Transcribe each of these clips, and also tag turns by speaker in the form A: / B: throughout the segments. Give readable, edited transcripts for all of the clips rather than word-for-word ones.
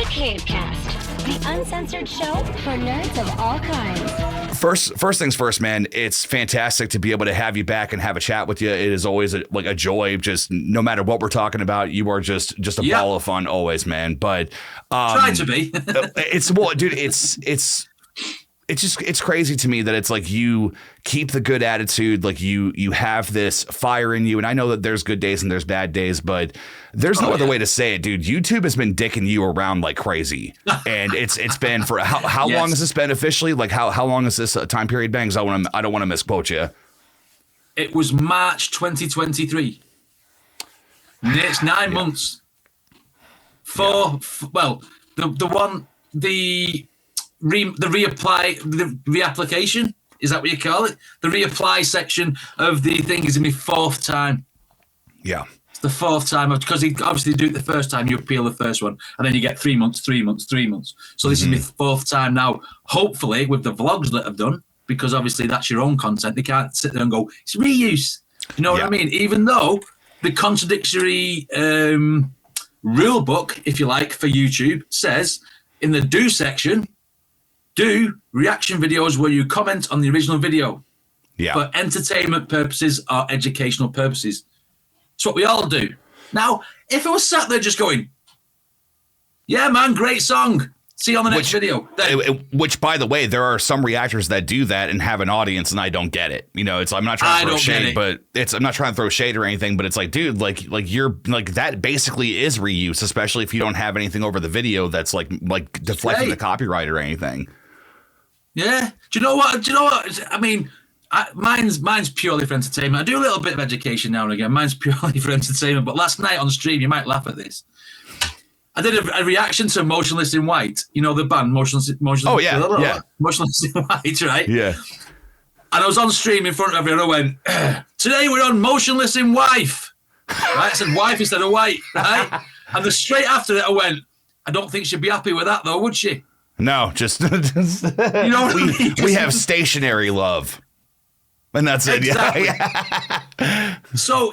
A: Cavecast, the uncensored show for nerds of all kinds.
B: First things first, man. It's fantastic to be able to have you back and have a chat with you. It is always a joy. Just no matter what we're talking about, you are just a ball of fun always, man. But
C: try to be.
B: It's crazy to me that it's like you keep the good attitude, like you have this fire in you. And I know that there's good days and there's bad days, but there's no other way to say it, dude. YouTube has been dicking you around like crazy. And it's been for how long has this been officially? Like how long has this time period been? Because I don't want to misquote you.
C: It was March 2023. It's 9 months. The reapplication, is that what you call it? The reapply section of the thing is in my fourth time.
B: Yeah.
C: It's the fourth time, because you obviously do it the first time, you appeal the first one, and then you get 3 months, 3 months, 3 months. So this is my fourth time now. Hopefully, with the vlogs that I've done, because obviously that's your own content, they can't sit there and go, it's reuse. You know what I mean? Even though the contradictory rule book, if you like, for YouTube says in the do section, do reaction videos where you comment on the original video for entertainment purposes or educational purposes. It's what we all do. Now, if I was sat there just going, yeah, man, great song. See you on the next video.
B: Which, by the way, there are some reactors that do that and have an audience, and I don't get it. You know, I'm not trying to throw shade, but I'm not trying to throw shade or anything. But it's like, dude, like you're like that basically is reuse, especially if you don't have anything over the video that's like deflecting the copyright or anything. Yeah.
C: Do you know what? I mean, mine's purely for entertainment. I do a little bit of education now and again. Mine's purely for entertainment. But last night on stream, you might laugh at this. I did a reaction to Motionless in White. You know the band Motionless.
B: Oh yeah.
C: Motionless in White, right?
B: Yeah.
C: And I was on stream in front of you, and I went, "Today we're on Motionless in Wife." Right? I said wife instead of white, right? And then straight after it, I went, "I don't think she'd be happy with that, though, would she?"
B: No, just
C: you know what I mean?
B: We have stationary love, and that's
C: exactly.
B: it. Yeah.
C: So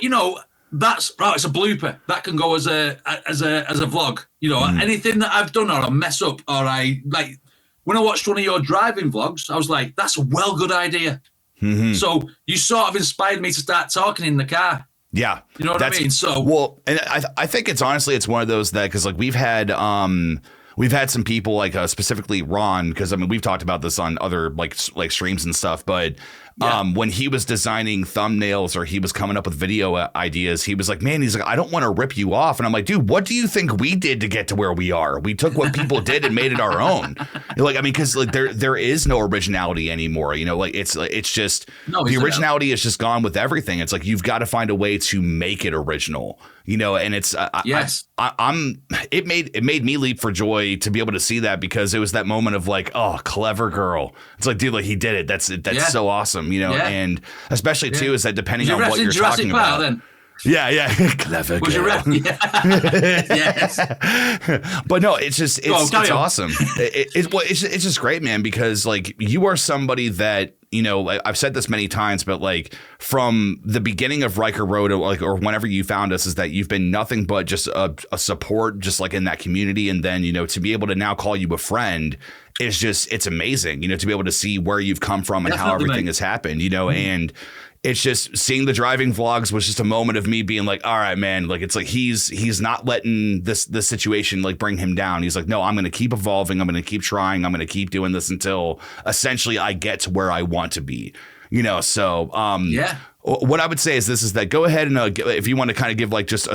C: that's right. It's a blooper that can go as a vlog. You know, anything that I've done or I mess up or I like. When I watched one of your driving vlogs, I was like, "That's a good idea." Mm-hmm. So you sort of inspired me to start talking in the car.
B: Yeah,
C: you know what I mean. So
B: and I think it's one of those that because like we've had some people like specifically Ron, because I mean we've talked about this on other like streams and stuff, but when he was designing thumbnails or he was coming up with video ideas, he was like, man, he's like, I don't want to rip you off. And I'm like, dude, what do you think we did to get to where we are? We took what people did and made it our own. Like, I mean, because like there is no originality anymore. You know, like it's just the originality is just gone with everything. It's like you've got to find a way to make it original. You know, and it's it made me leap for joy to be able to see that, because it was that moment of like, oh, clever girl. It's like, dude, like he did it. That's so awesome, you know, and especially too is that depending on what you're talking about. Then? Yeah, clever girl.
C: Yes.
B: But no, it's awesome. It's just great, man, because like you are somebody that, you know, I've said this many times, but like from the beginning of Riker Road, or whenever you found us, is that you've been nothing but just a support, just like in that community. And then, you know, to be able to now call you a friend is just, it's amazing, you know, to be able to see where you've come from and how everything has happened, you know, and it's just seeing the driving vlogs was just a moment of me being like, all right, man, like it's like he's not letting this situation like bring him down. He's like, no, I'm going to keep evolving. I'm going to keep trying. I'm going to keep doing this until essentially I get to where I want to be, you know? So, what I would say is this, is that go ahead and if you want to kind of give like just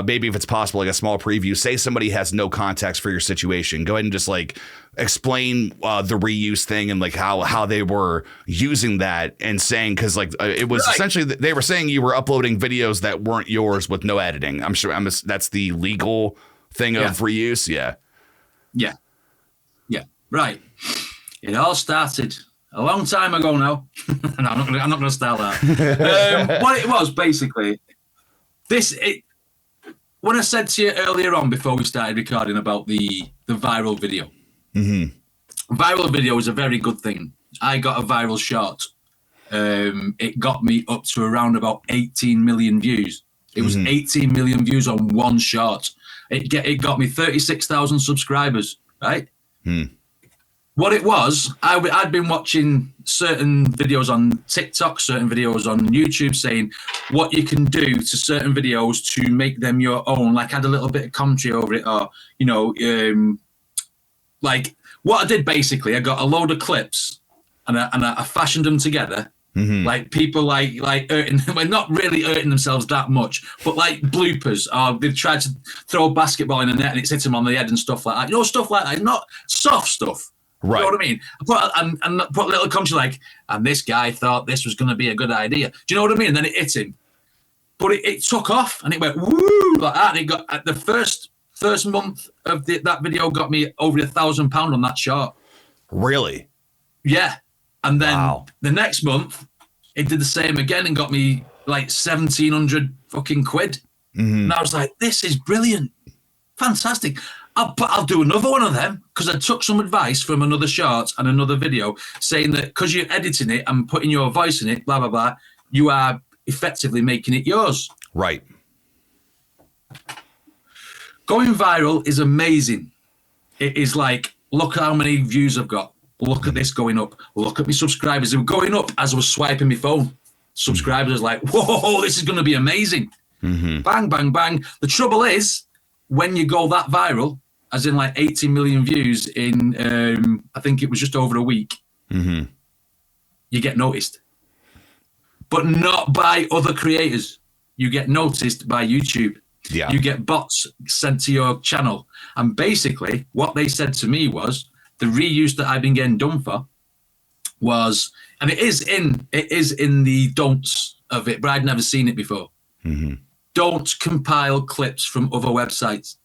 B: maybe if it's possible, like a small preview, say somebody has no context for your situation, go ahead and just like explain the reuse thing and like how they were using that and saying, because like it was essentially they were saying you were uploading videos that weren't yours with no editing. I'm sure that's the legal thing of reuse. Yeah.
C: Right. It all started a long time ago now. No, I'm not going to start that. What it was basically, when I said to you earlier on before we started recording about the viral video, viral video is a very good thing. I got a viral short. It got me up to around about 18 million views. It was 18 million views on one short. It got me 36,000 subscribers, right? What it was, I'd been watching certain videos on TikTok, certain videos on YouTube saying what you can do to certain videos to make them your own. Like, add a little bit of commentary over it, or, you know, like what I did basically, I got a load of clips and I fashioned them together. Like people like hurting, well, not really hurting themselves that much, but like bloopers, or they've tried to throw a basketball in the net and it's hit them on the head and stuff like that. You know, stuff like that, not soft stuff.
B: Right.
C: You know what I mean? And put a little commentary like, and this guy thought this was going to be a good idea. Do you know what I mean? And then it hit him. But it took off and it went woo like that. And it got at the first month of that video got me over £1,000 on that short.
B: Really?
C: Yeah. And then the next month, it did the same again and got me like 1,700 fucking quid. And I was like, this is brilliant. Fantastic. I'll do another one of them, because I took some advice from another short and another video saying that because you're editing it and putting your voice in it, blah, blah, blah, you are effectively making it yours.
B: Right.
C: Going viral is amazing. It is like, look how many views I've got. Look at this going up. Look at my subscribers. They were going up as I was swiping my phone. Subscribers was like, whoa, this is going to be amazing. Bang, bang, bang. The trouble is, when you go that viral, as in like 80 million views in, I think it was just over a week, you get noticed. But not by other creators. You get noticed by YouTube.
B: Yeah.
C: You get bots sent to your channel. And basically, what they said to me was, the reuse that I've been getting done for was, and it is in the don'ts of it, but I'd never seen it before. Don't compile clips from other websites.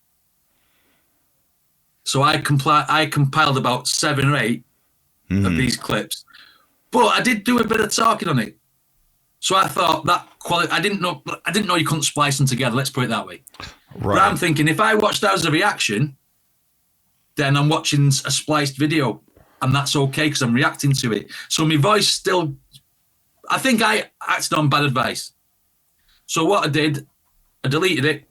C: So I compiled about 7 or 8 of these clips, but I did do a bit of talking on it. So I thought that quality, I didn't know you couldn't splice them together. Let's put it that way. Right. But I'm thinking, if I watch that as a reaction, then I'm watching a spliced video, and that's okay because I'm reacting to it. So my voice still, I think I acted on bad advice. So what I did, I deleted it.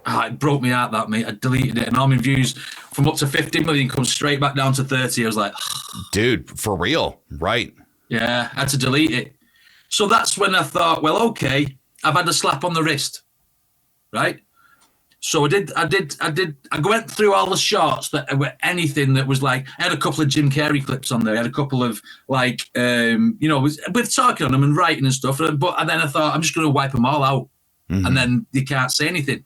C: It broke me out, that, mate. I deleted it, and all my views from up to 50 million come straight back down to 30. I was like,
B: dude, for real, right? Yeah,
C: I had to delete it. So that's when I thought, well, okay, I've had a slap on the wrist, right? So I went through all the shorts that were anything that was like, I had a couple of Jim Carrey clips on there. I had a couple of like, with talking on them and writing and stuff. And then I thought, I'm just going to wipe them all out. And then you can't say anything.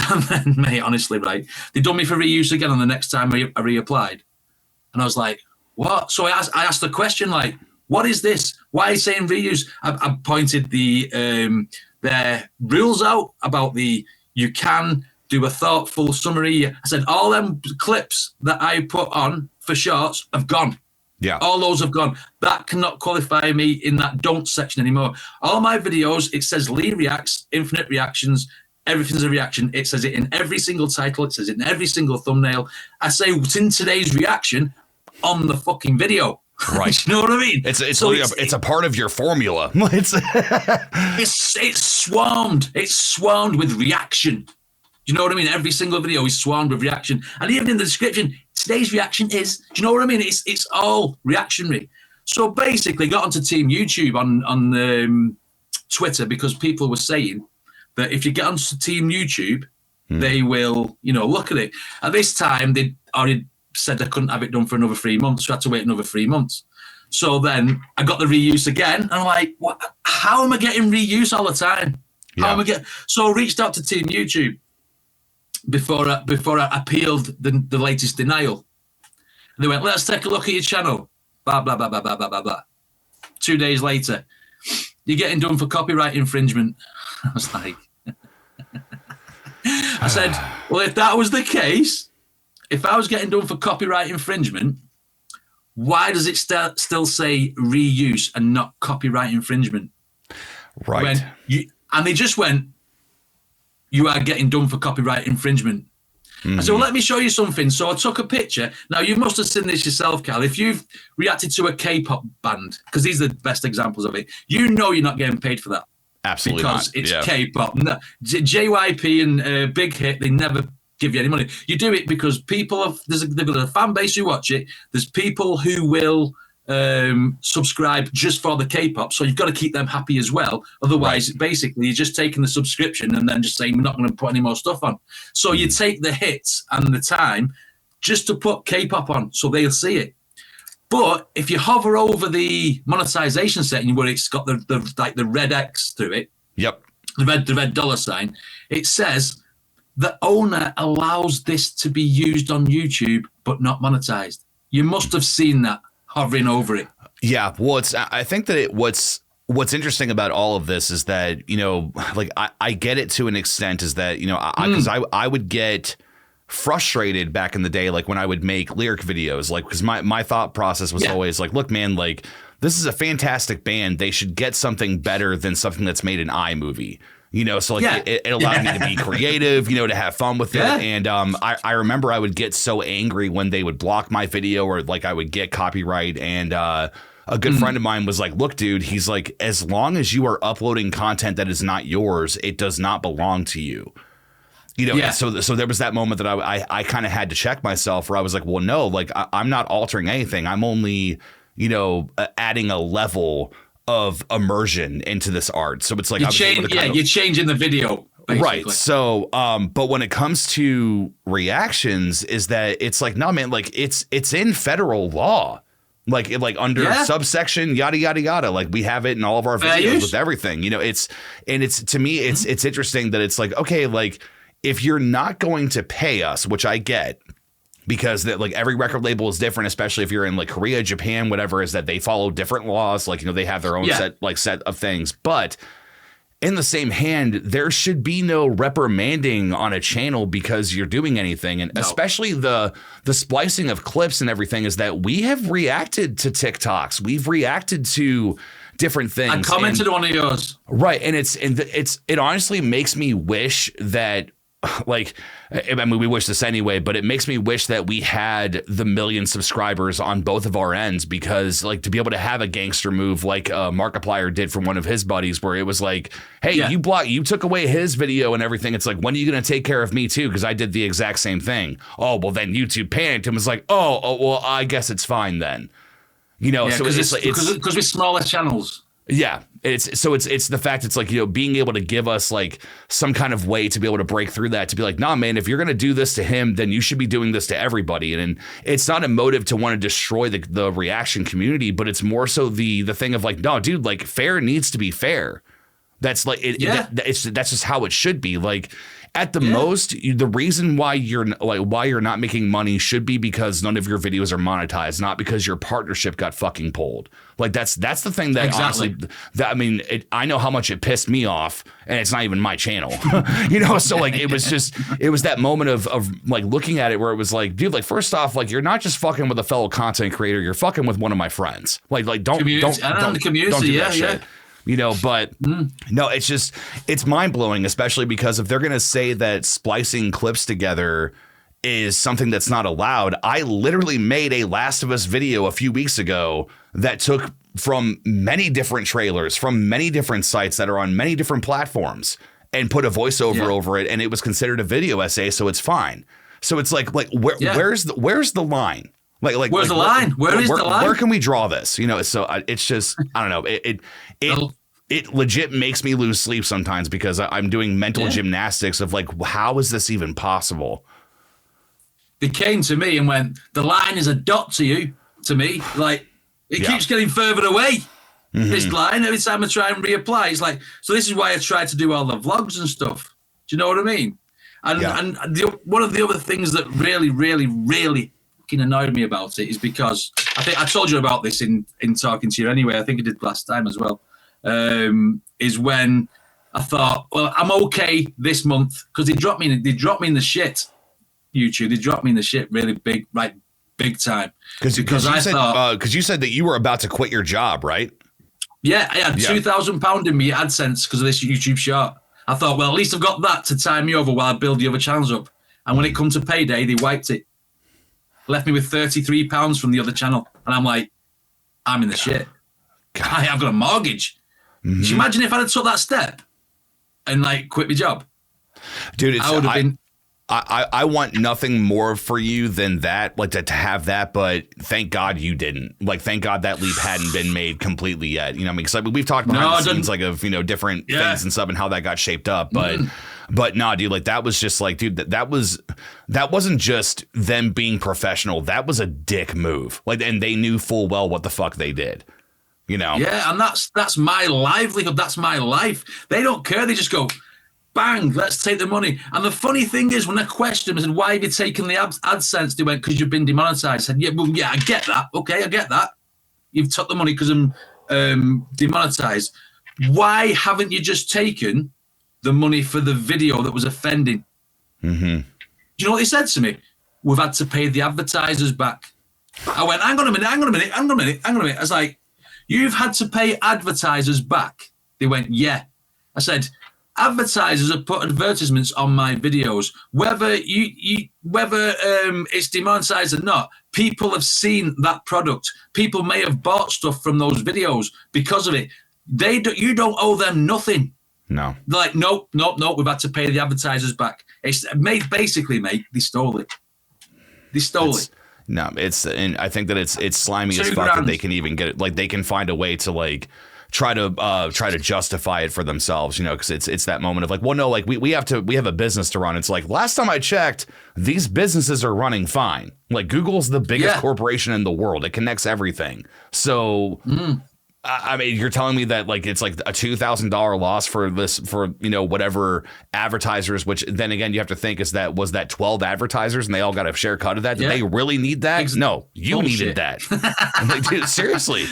C: And then, mate, honestly, right, they done me for reuse again on the next time I reapplied. And I was like, what? So I asked the question, like, what is this? Why are you saying reuse? I pointed their rules out about you can do a thoughtful summary. I said, all them clips that I put on for shorts have gone.
B: Yeah.
C: All those have gone. That cannot qualify me in that don't section anymore. All my videos, it says Lee Reacts, Infinite Reactions, everything's a reaction. It says it in every single title. It says it in every single thumbnail. I say, it's in today's reaction on the fucking video.
B: Right.
C: You know what I mean?
B: It's a part of your formula.
C: It's swarmed. It's swarmed with reaction. You know what I mean? Every single video is swarmed with reaction. And even in the description, today's reaction is, do you know what I mean? It's all reactionary. So basically got onto Team YouTube on Twitter because people were saying that if you get onto Team YouTube, they will, look at it. At this time, they already said I couldn't have it done for another 3 months, so I had to wait another 3 months. So then I got the reuse again, and I'm like, what? How am I getting reuse all the time? So I reached out to Team YouTube before I appealed the latest denial. And they went, let's take a look at your channel. Blah, blah, blah, blah, blah, blah, blah, blah. 2 days later, you're getting done for copyright infringement. I was like, I said, well, if that was the case, if I was getting done for copyright infringement, why does it still say reuse and not copyright infringement?
B: Right.
C: And they just went, you are getting done for copyright infringement. I said, well, let me show you something. So I took a picture. Now, you must have seen this yourself, Cal. If you've reacted to a K-pop band, because these are the best examples of it, you're not getting paid for that.
B: Absolutely
C: because
B: not.
C: It's K-pop. No, JYP and Big Hit, they never give you any money. You do it because people have, they've got a fan base who watch it. There's people who will subscribe just for the K-pop, so you've got to keep them happy as well. Otherwise, basically, you're just taking the subscription and then just saying, we're not going to put any more stuff on. So you take the hits and the time just to put K-pop on, so they'll see it. But if you hover over the monetization setting where it's got the red X through it,
B: yep,
C: the red dollar sign, it says the owner allows this to be used on YouTube but not monetized. You must have seen that hovering over it.
B: Yeah, well, I think that what's interesting about all of this is that, you know, like I get it to an extent, is that, you know, because I would get frustrated back in the day, like when I would make lyric videos, like, because my thought process was always like, look, man, like, this is a fantastic band. They should get something better than something that's made an iMovie. You know, so like it allowed me to be creative, you know, to have fun with it. And I remember I would get so angry when they would block my video, or like I would get copyright. And a good friend of mine was like, look, dude, he's like, as long as you are uploading content that is not yours, it does not belong to you. You know, so there was that moment that I kind of had to check myself, where I was like, well, no, like I'm not altering anything. I'm only, you know, adding a level of immersion into this art. So it's like,
C: you're changing the video, basically.
B: Right. So but when it comes to reactions, is that it's like, no, man, like it's in federal law, like under subsection yada yada yada, like we have it in all of our videos with everything, you know. It's to me it's interesting that it's like, okay, like if you're not going to pay us, which I get, because that, like, every record label is different, especially if you're in like Korea, Japan, whatever, is that they follow different laws. Like, you know, they have their own set of things. But in the same hand, there should be no reprimanding on a channel because you're doing anything. And especially the splicing of clips and everything, is that we have reacted to TikToks. We've reacted to different things.
C: I commented on one of yours.
B: Right. And it honestly makes me wish that, like, I mean, we wish this anyway, but it makes me wish that we had the 1 million subscribers on both of our ends, because, like, to be able to have a gangster move like Markiplier did from one of his buddies, where it was like, hey, you took away his video and everything. It's like, when are you going to take care of me too? Because I did the exact same thing. Oh, well, then YouTube panicked and was like, oh, well, I guess it's fine then. You know, so it's
C: because we're smaller channels.
B: Yeah, it's the fact, it's like, you know, being able to give us like some kind of way to be able to break through that, to be like, nah, man, if you're going to do this to him, then you should be doing this to everybody. And it's not a motive to want to destroy the reaction community, but it's more so the thing of like, no, dude, like, fair needs to be fair. That's like that's just how it should be. Like, at the most, the reason why you're not making money should be because none of your videos are monetized, not because your partnership got fucking pulled. Like, that's the thing that honestly, I mean, I know how much it pissed me off, and it's not even my channel, you know. So like, it was that moment of like looking at it where it was like, dude, like, first off, like, you're not just fucking with a fellow content creator, you're fucking with one of my friends. Like don't do that shit. You know, but no, it's mind blowing, especially because if they're going to say that splicing clips together is something that's not allowed. I literally made a Last of Us video a few weeks ago that took from many different trailers, from many different sites that are on many different platforms, and put a voiceover over it. And it was considered a video essay. So it's fine. So it's like where's the line? Like
C: where's the line? Where is the line?
B: Where can we draw this? You know, so it's just, I don't know. It legit makes me lose sleep sometimes, because I'm doing mental gymnastics of like, how is this even possible?
C: They came to me and went, the line is a dot to me. Like, it keeps getting further away. This line, every time I try and reapply, it's like, so this is why I try to do all the vlogs and stuff. Do you know what I mean? And one of the other things that really, really, really fucking annoyed me about it is because I think I told you about this in talking to you anyway. I think I did last time as well. Is when I thought, well, I'm okay this month, because they dropped me in the shit. YouTube, they dropped me in the shit really big, right, big time. Because I thought,
B: because you said that you were about to quit your job, right?
C: Yeah, I had £2,000 in me AdSense because of this YouTube short. I thought, well, at least I've got that to tie me over while I build the other channels up. And when it comes to payday, they wiped it, left me with £33 from the other channel, and I'm like, I'm in the shit. I've got a mortgage. Can you imagine if I'd have took that step and like quit my job?
B: Dude,
C: I would have been
B: I want nothing more for you than that, like to have that, but thank God you didn't. Like, thank God that leap hadn't been made completely yet. You know what I mean? Because like, we've talked behind the scenes, like, of, you know, different things and stuff and how that got shaped up. But nah, dude, like, that was just like, dude, that wasn't just them being professional. That was a dick move. Like, and they knew full well what the fuck they did. You know? Yeah,
C: and that's my livelihood. That's my life. They don't care. They just go, bang, let's take the money. And the funny thing is, when I questioned them, I said, why have you taken the AdSense? They went, because you've been demonetized. I said, yeah, well, yeah, I get that. Okay, I get that. You've took the money because I'm demonetized. Why haven't you just taken the money for the video that was offending?
B: Mm-hmm.
C: Do you know what they said to me? We've had to pay the advertisers back. I went, hang on a minute. I was like, you've had to pay advertisers back? They went, yeah. I said, advertisers have put advertisements on my videos, whether whether it's demonetized or not. People have seen that product. People may have bought stuff from those videos because of it. You don't owe them nothing.
B: No.
C: They're like, nope. We've had to pay the advertisers back. It's basically, mate. They stole it.
B: No, and I think that it's slimy as fuck that they can even get it. Like, they can find a way to like try to justify it for themselves, you know, because it's that moment of like, well, no, like we have a business to run. It's like, last time I checked, these businesses are running fine. Like, Google's the biggest corporation in the world. It connects everything. So I mean, you're telling me that like it's like a $2,000 loss for you know, whatever advertisers, which then again you have to think was that 12 advertisers and they all got a share cut of that? Did they really need that? No, you needed that. Like, dude, seriously.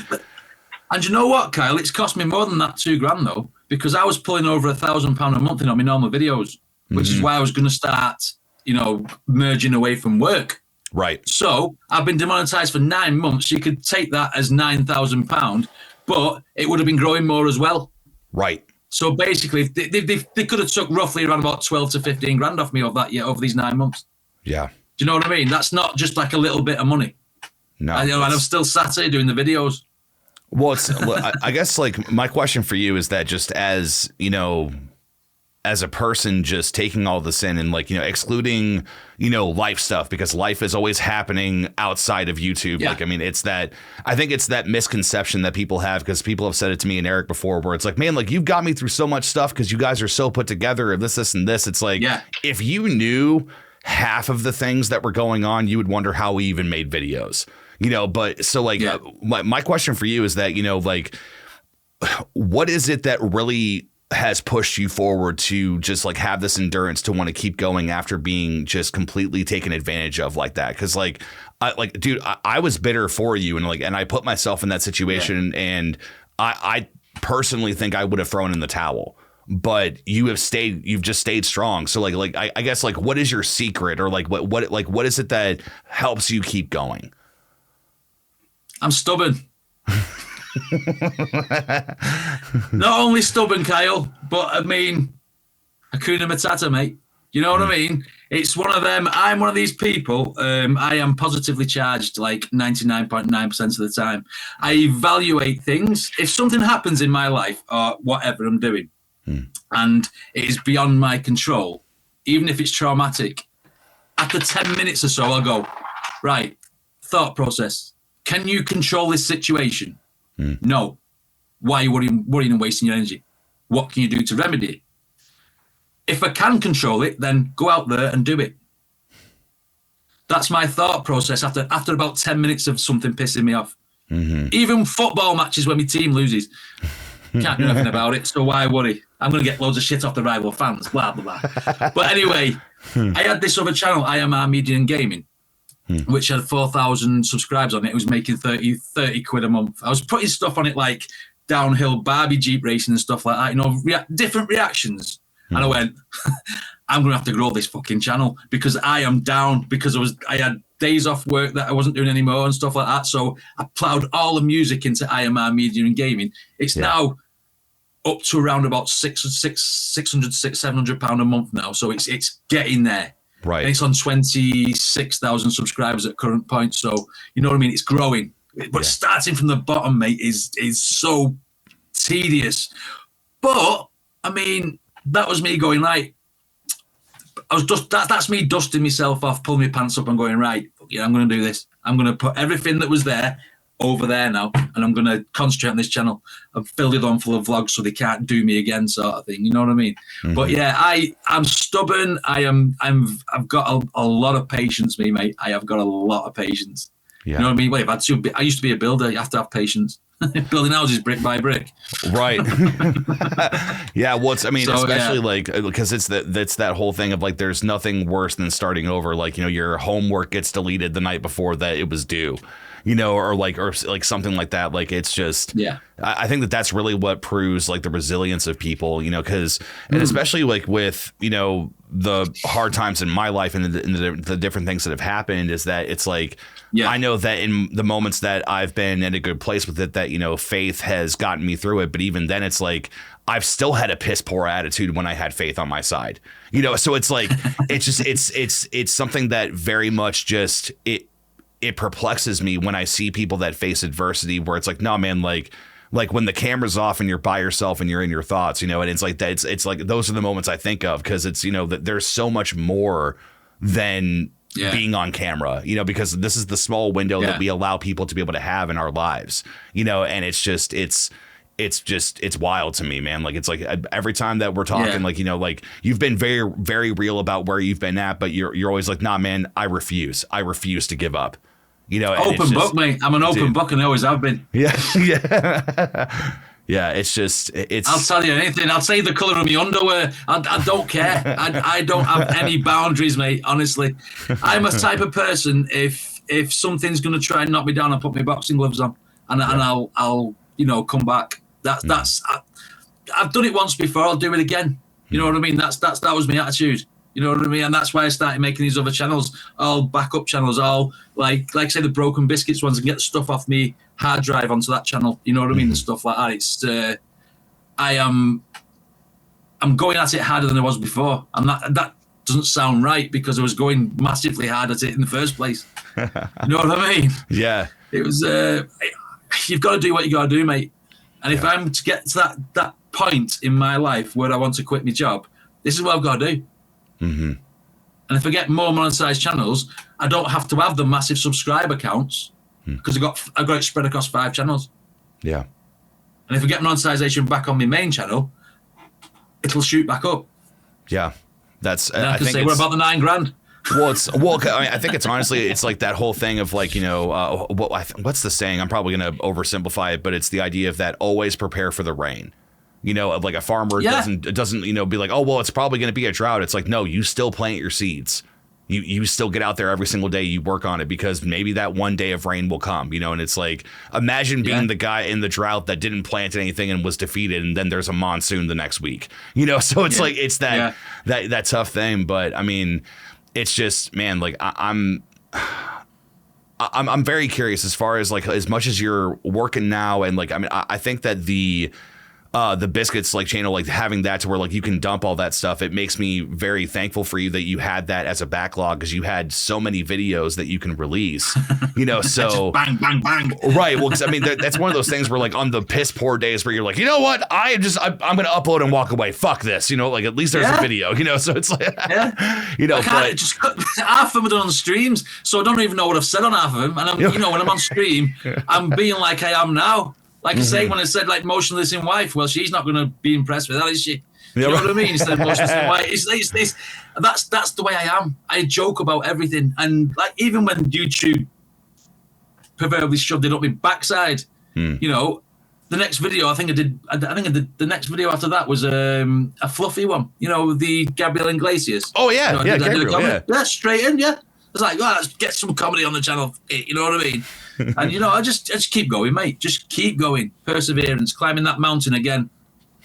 C: And you know what, Kyle? It's cost me more than that $2,000 though, because I was pulling over £1,000 a month in on my normal videos, which is why I was going to start, you know, merging away from work.
B: Right.
C: So I've been demonetized for 9 months. You could take that as £9,000, but it would have been growing more as well.
B: Right.
C: So basically, they could have took roughly around about 12 to 15 grand off me of that over these 9 months.
B: Yeah.
C: Do you know what I mean? That's not just like a little bit of money.
B: No.
C: And I'm still sat here doing the videos.
B: Well, I guess like my question for you is that just as, you know, as a person just taking all this in and like, you know, excluding, you know, life stuff, because life is always happening outside of YouTube. Yeah. Like, I mean, I think it's that misconception that people have, because people have said it to me and Eric before, where it's like, man, like, you've got me through so much stuff because you guys are so put together, and this, and this. It's like, if you knew half of the things that were going on, you would wonder how we even made videos. You know, but so like my question for you is that, you know, like, what is it that really has pushed you forward to just like have this endurance to want to keep going after being just completely taken advantage of like that? Because like, dude, I was bitter for you, and like, and I put myself in that situation, and I personally think I would have thrown in the towel. But you've just stayed strong. So like I guess like, what is your secret, or like what is it that helps you keep going?
C: I'm stubborn. Not only stubborn, Kyle, but I mean, Hakuna Matata, mate. You know what I mean? It's one of them. I'm one of these people. I am positively charged like 99.9% of the time. I evaluate things. If something happens in my life or whatever I'm doing, and it is beyond my control, even if it's traumatic, after 10 minutes or so, I'll go, right, thought process. Can you control this situation? No. Why are you worrying and wasting your energy? What can you do to remedy it? If I can control it, then go out there and do it. That's my thought process after about 10 minutes of something pissing me off. Even football matches when my team loses. Can't do nothing about it, so why worry? I'm going to get loads of shit off the rival fans, blah, blah, blah. But anyway, I had this other channel, IMR Media and Gaming, which had 4,000 subscribers on it. It was making 30 quid a month. I was putting stuff on it like downhill Barbie Jeep racing and stuff like that, you know, different reactions. And I went, I'm going to have to grow this fucking channel because I am down, because I had days off work that I wasn't doing anymore and stuff like that. So I plowed all the music into IMR Media and Gaming. It's now up to around about £700 a month now. So it's getting there.
B: Right.
C: And it's on 26,000 subscribers at current point. So, you know what I mean? It's growing. But starting from the bottom, mate, is so tedious. But, I mean, that was me going, like, I was just that's me dusting myself off, pulling my pants up and going, right, yeah, I'm going to do this. I'm going to put everything that was there over there now, and I'm going to concentrate on this channel. I've filled it on full of vlogs so they can't do me again, sort of thing. You know what I mean? Mm-hmm. But yeah, I'm stubborn. I've got a lot of patience, mate. I have got a lot of patience. Yeah. You know what I mean? Wait, I used to be a builder. You have to have patience. Building houses brick by brick.
B: Right. Yeah. Well, especially like, because it's that whole thing of like, there's nothing worse than starting over. Like, you know, your homework gets deleted the night before that it was due, you know, or something like that. Like, it's just, yeah, I think that's really what proves like the resilience of people, you know, and especially like with, you know, the hard times in my life and the different things that have happened is that it's like, yeah. I know that in the moments that I've been in a good place with it, that, you know, faith has gotten me through it. But even then, it's like I've still had a piss poor attitude when I had faith on my side, you know. So it's like it's just it's something that very much just it perplexes me when I see people that face adversity where it's like, no, man, like when the camera's off and you're by yourself and you're in your thoughts, you know, and it's like that. It's like those are the moments I think of because it's, you know, that there's so much more than being on camera, you know, because this is the small window that we allow people to be able to have in our lives, you know, and it's just it's wild to me, man. Like, it's like every time that we're talking, like, you know, like you've been very, very real about where you've been at, but you're always like, nah, man, I refuse to give up. You know,
C: open book, mate. I'm an open book, and I always have been.
B: Yeah, yeah, yeah. It's just,
C: I'll tell you anything. I'll tell you the colour of my underwear. I don't care. I don't have any boundaries, mate. Honestly, I'm a type of person. If something's going to try and knock me down, I'll put my boxing gloves on, and I'll you know, come back. I've done it once before. I'll do it again. You know what I mean? That was my attitude. You know what I mean? And that's why I started making these other channels, all backup channels, all like say the Broken Biscuits ones, and get the stuff off me hard drive onto that channel. You know what I mean? And stuff like that. It's I'm going at it harder than I was before, and that doesn't sound right because I was going massively hard at it in the first place. You know what I mean?
B: Yeah.
C: It was you've got to do what you got to do, mate. And if I'm to get to that point in my life where I want to quit my job, this is what I've got to do. Mm-hmm. And if I get more monetized channels, I don't have to have the massive subscriber counts because I've got it spread across 5 channels.
B: Yeah.
C: And if I get monetization back on my main channel, it'll shoot back up.
B: Yeah. That's.
C: And I can say we're about the $9,000.
B: I think it's honestly, it's like that whole thing of like, you know, what's the saying? I'm probably going to oversimplify it, but it's the idea of that always prepare for the rain. You know, like a farmer doesn't, you know, be like, oh, well, it's probably going to be a drought. It's like, no, you still plant your seeds. You still get out there every single day. You work on it because maybe that one day of rain will come, you know, and it's like, imagine being the guy in the drought that didn't plant anything and was defeated. And then there's a monsoon the next week, you know, so it's like, it's that tough thing. But I mean, it's just, man, like I'm very curious as far as like, as much as you're working now. And like, I mean, I think that the Biscuits like channel, like having that to where like you can dump all that stuff, it makes me very thankful for you that you had that as a backlog because you had so many videos that you can release, you know. So
C: bang bang bang,
B: right? Well, because I mean that's one of those things where like on the piss poor days where you're like, you know what, I'm gonna upload and walk away. Fuck this, you know. Like at least there's a video, you know. So it's like, you know,
C: but just half of them are done on streams, so I don't even know what I've said on half of them. And I'm, you know, when I'm on stream, I'm being like I am now. Like I say, when I said like motionless in wife, well, she's not going to be impressed with that, is she? You know what I mean? Instead of motionless in wife, it's that's the way I am. I joke about everything, and like even when YouTube proverbially shoved it up my backside, you know, the next video I think I did the next video after that was a fluffy one. You know, the Gabriel Iglesias.
B: Oh yeah,
C: you know,
B: Gabriel,
C: yeah, straight in, yeah. I was like, well, let's get some comedy on the channel. You know what I mean? And, you know, I just keep going, mate. Just keep going. Perseverance, climbing that mountain again.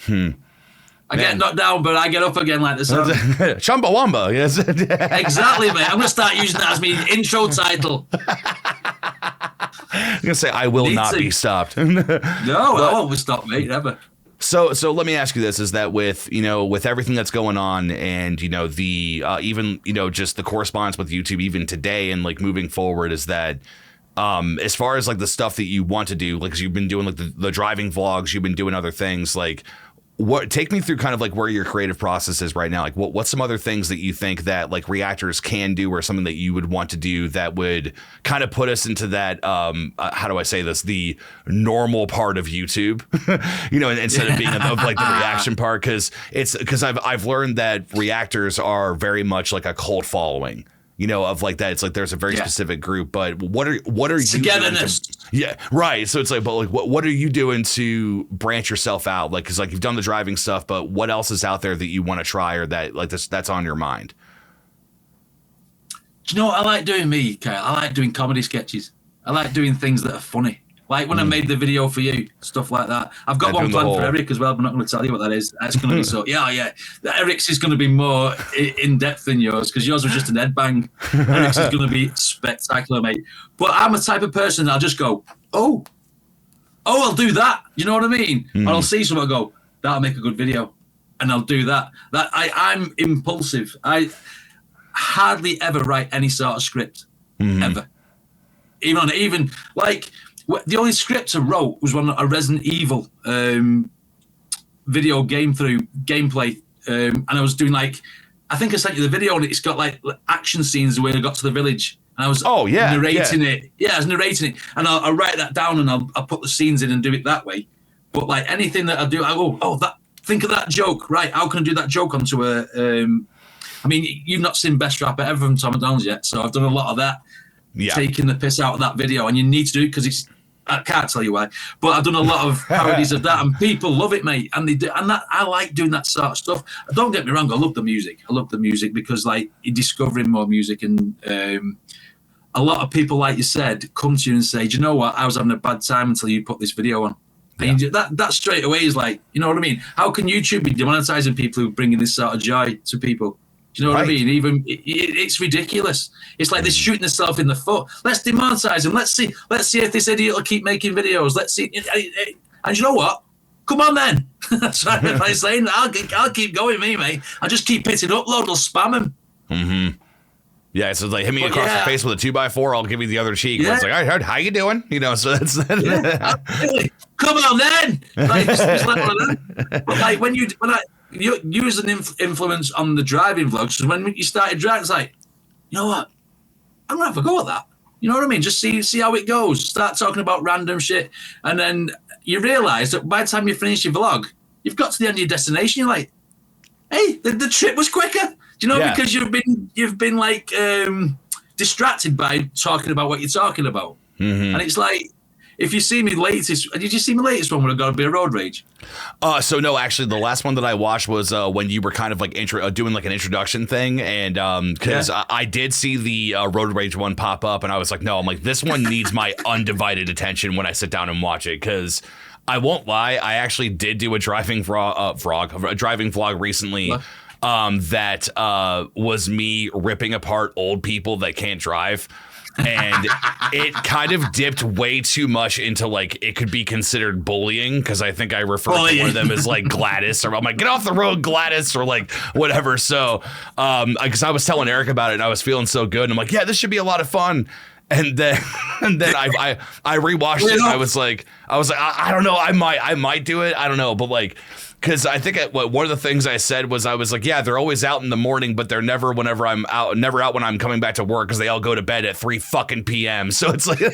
C: I get knocked down, but I get up again like the song.
B: Chumbawamba, yes.
C: Exactly, mate. I'm going to start using that as my intro title.
B: I'm going to say, I will not be stopped.
C: No, I won't be stopped, mate, ever.
B: So let me ask you this, is that with, you know, with everything that's going on and, you know, the even, you know, just the correspondence with YouTube even today and like moving forward, is that as far as like the stuff that you want to do, like 'cause you've been doing like the driving vlogs, you've been doing other things, like what take me through kind of like where your creative process is right now. Like what's some other things that you think that like reactors can do, or something that you would want to do that would kind of put us into that how do I say this, the normal part of YouTube, instead of being of like the reaction part, because I've learned that reactors are very much like a cult following. Of like that. It's like there's a very specific group, but what are you
C: togetherness?
B: Yeah, right. So it's like, but like, what are you doing to branch yourself out? Like, because like you've done the driving stuff, but what else is out there that you want to try, or that like that's on your mind?
C: Do you know what I like doing, Kyle? I like doing comedy sketches. I like doing things that are funny. Like when I made the video for you, stuff like that. I've got one planned for Eric as well, but I'm not going to tell you what that is. That's going to be so, yeah. Eric's is going to be more in depth than yours, because yours was just an headbang. Eric's is going to be spectacular, mate. But I'm a type of person that I'll just go, oh, I'll do that. You know what I mean? Or I'll see someone go, that'll make a good video, and I'll do that. I'm impulsive. I hardly ever write any sort of script, ever. Even like. The only script I wrote was a Resident Evil video gameplay, and I was doing like, I think I sent you the video, and it's got like action scenes where I got to the village, and I was narrating it. Yeah, I was narrating it, and I'll write that down, and I'll put the scenes in and do it that way. But like anything that I do, I go, think of that joke, right? How can I do that joke onto a? I mean, you've not seen Best Rapper Ever from Tom McDonald's yet, so I've done a lot of that, taking the piss out of that video, and you need to do it because I can't tell you why, but I've done a lot of parodies of that, and people love it, mate. And they do, and that I like doing that sort of stuff. Don't get me wrong, I love the music. Because like you're discovering more music, and a lot of people, like you said, come to you and say, "Do you know what? I was having a bad time until you put this video on." And that straight away is like, you know what I mean? How can YouTube be demonetizing people who are bringing this sort of joy to people? Do you know what I mean? Even it's ridiculous. It's like they're shooting themselves in the foot. Let's demonetize them. Let's see if this idiot will keep making videos. Let's see. And you know what? Come on then. That's what I'm saying. I'll keep going, mate. I'll just keep hitting upload. I'll spam them.
B: Mm-hmm. Yeah, so it's like hit me across the face with a 2x4. I'll give you the other cheek. Yeah. It's like, I heard, how you doing? So that's
C: absolutely. Come on then. Like, just like one of them. But like when you as an influence on the driving vlogs, because when you started driving, it's like, you know what? I'm gonna have a go at that. You know what I mean? Just see how it goes. Start talking about random shit, and then you realise that by the time you finish your vlog, you've got to the end of your destination. You're like, hey, the trip was quicker. Do you know, because you've been like distracted by talking about what you're talking about, and it's like. If you see me latest, did you see my latest one where I got a bit of road rage?
B: So no, actually, the last one that I watched was when you were kind of like doing like an introduction thing, and because I did see the road rage one pop up, and I was like, no, I'm like, this one needs my undivided attention when I sit down and watch it, because I won't lie, I actually did do a driving vlog recently. That was me ripping apart old people that can't drive. And it kind of dipped way too much into like it could be considered bullying, because I think I referred to one of them as like Gladys, or I'm like, get off the road, Gladys, or like whatever. So because I was telling Eric about it and I was feeling so good, and I'm like, yeah, this should be a lot of fun. And then I rewatched it, and I was like I don't know, I might do it, I don't know, but like. Because I think one of the things I said was, I was like, yeah, they're always out in the morning, but they're never never out when I'm coming back to work, because they all go to bed at 3 fucking p.m. So it's like, so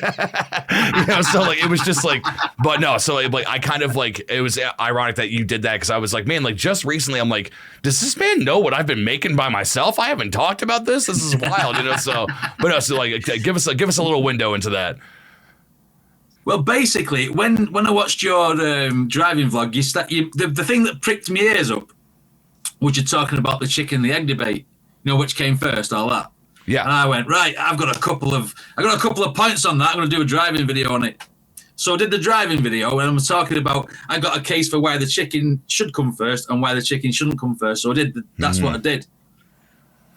B: like, it was just like, but no, so like, I kind of like, it was ironic that you did that, because I was like, man, like just recently, I'm like, does this man know what I've been making by myself? I haven't talked about this. This is wild, so, but no, so like, give us a little window into that.
C: Well, basically, when I watched your driving vlog, the thing that pricked my ears up was you talking about the chicken and the egg debate. You know, which came first, all that. Yeah. And I went, right, I got a couple of points on that. I'm going to do a driving video on it. So I did the driving video, and I'm talking about, I got a case for why the chicken should come first and why the chicken shouldn't come first. So that's what I did.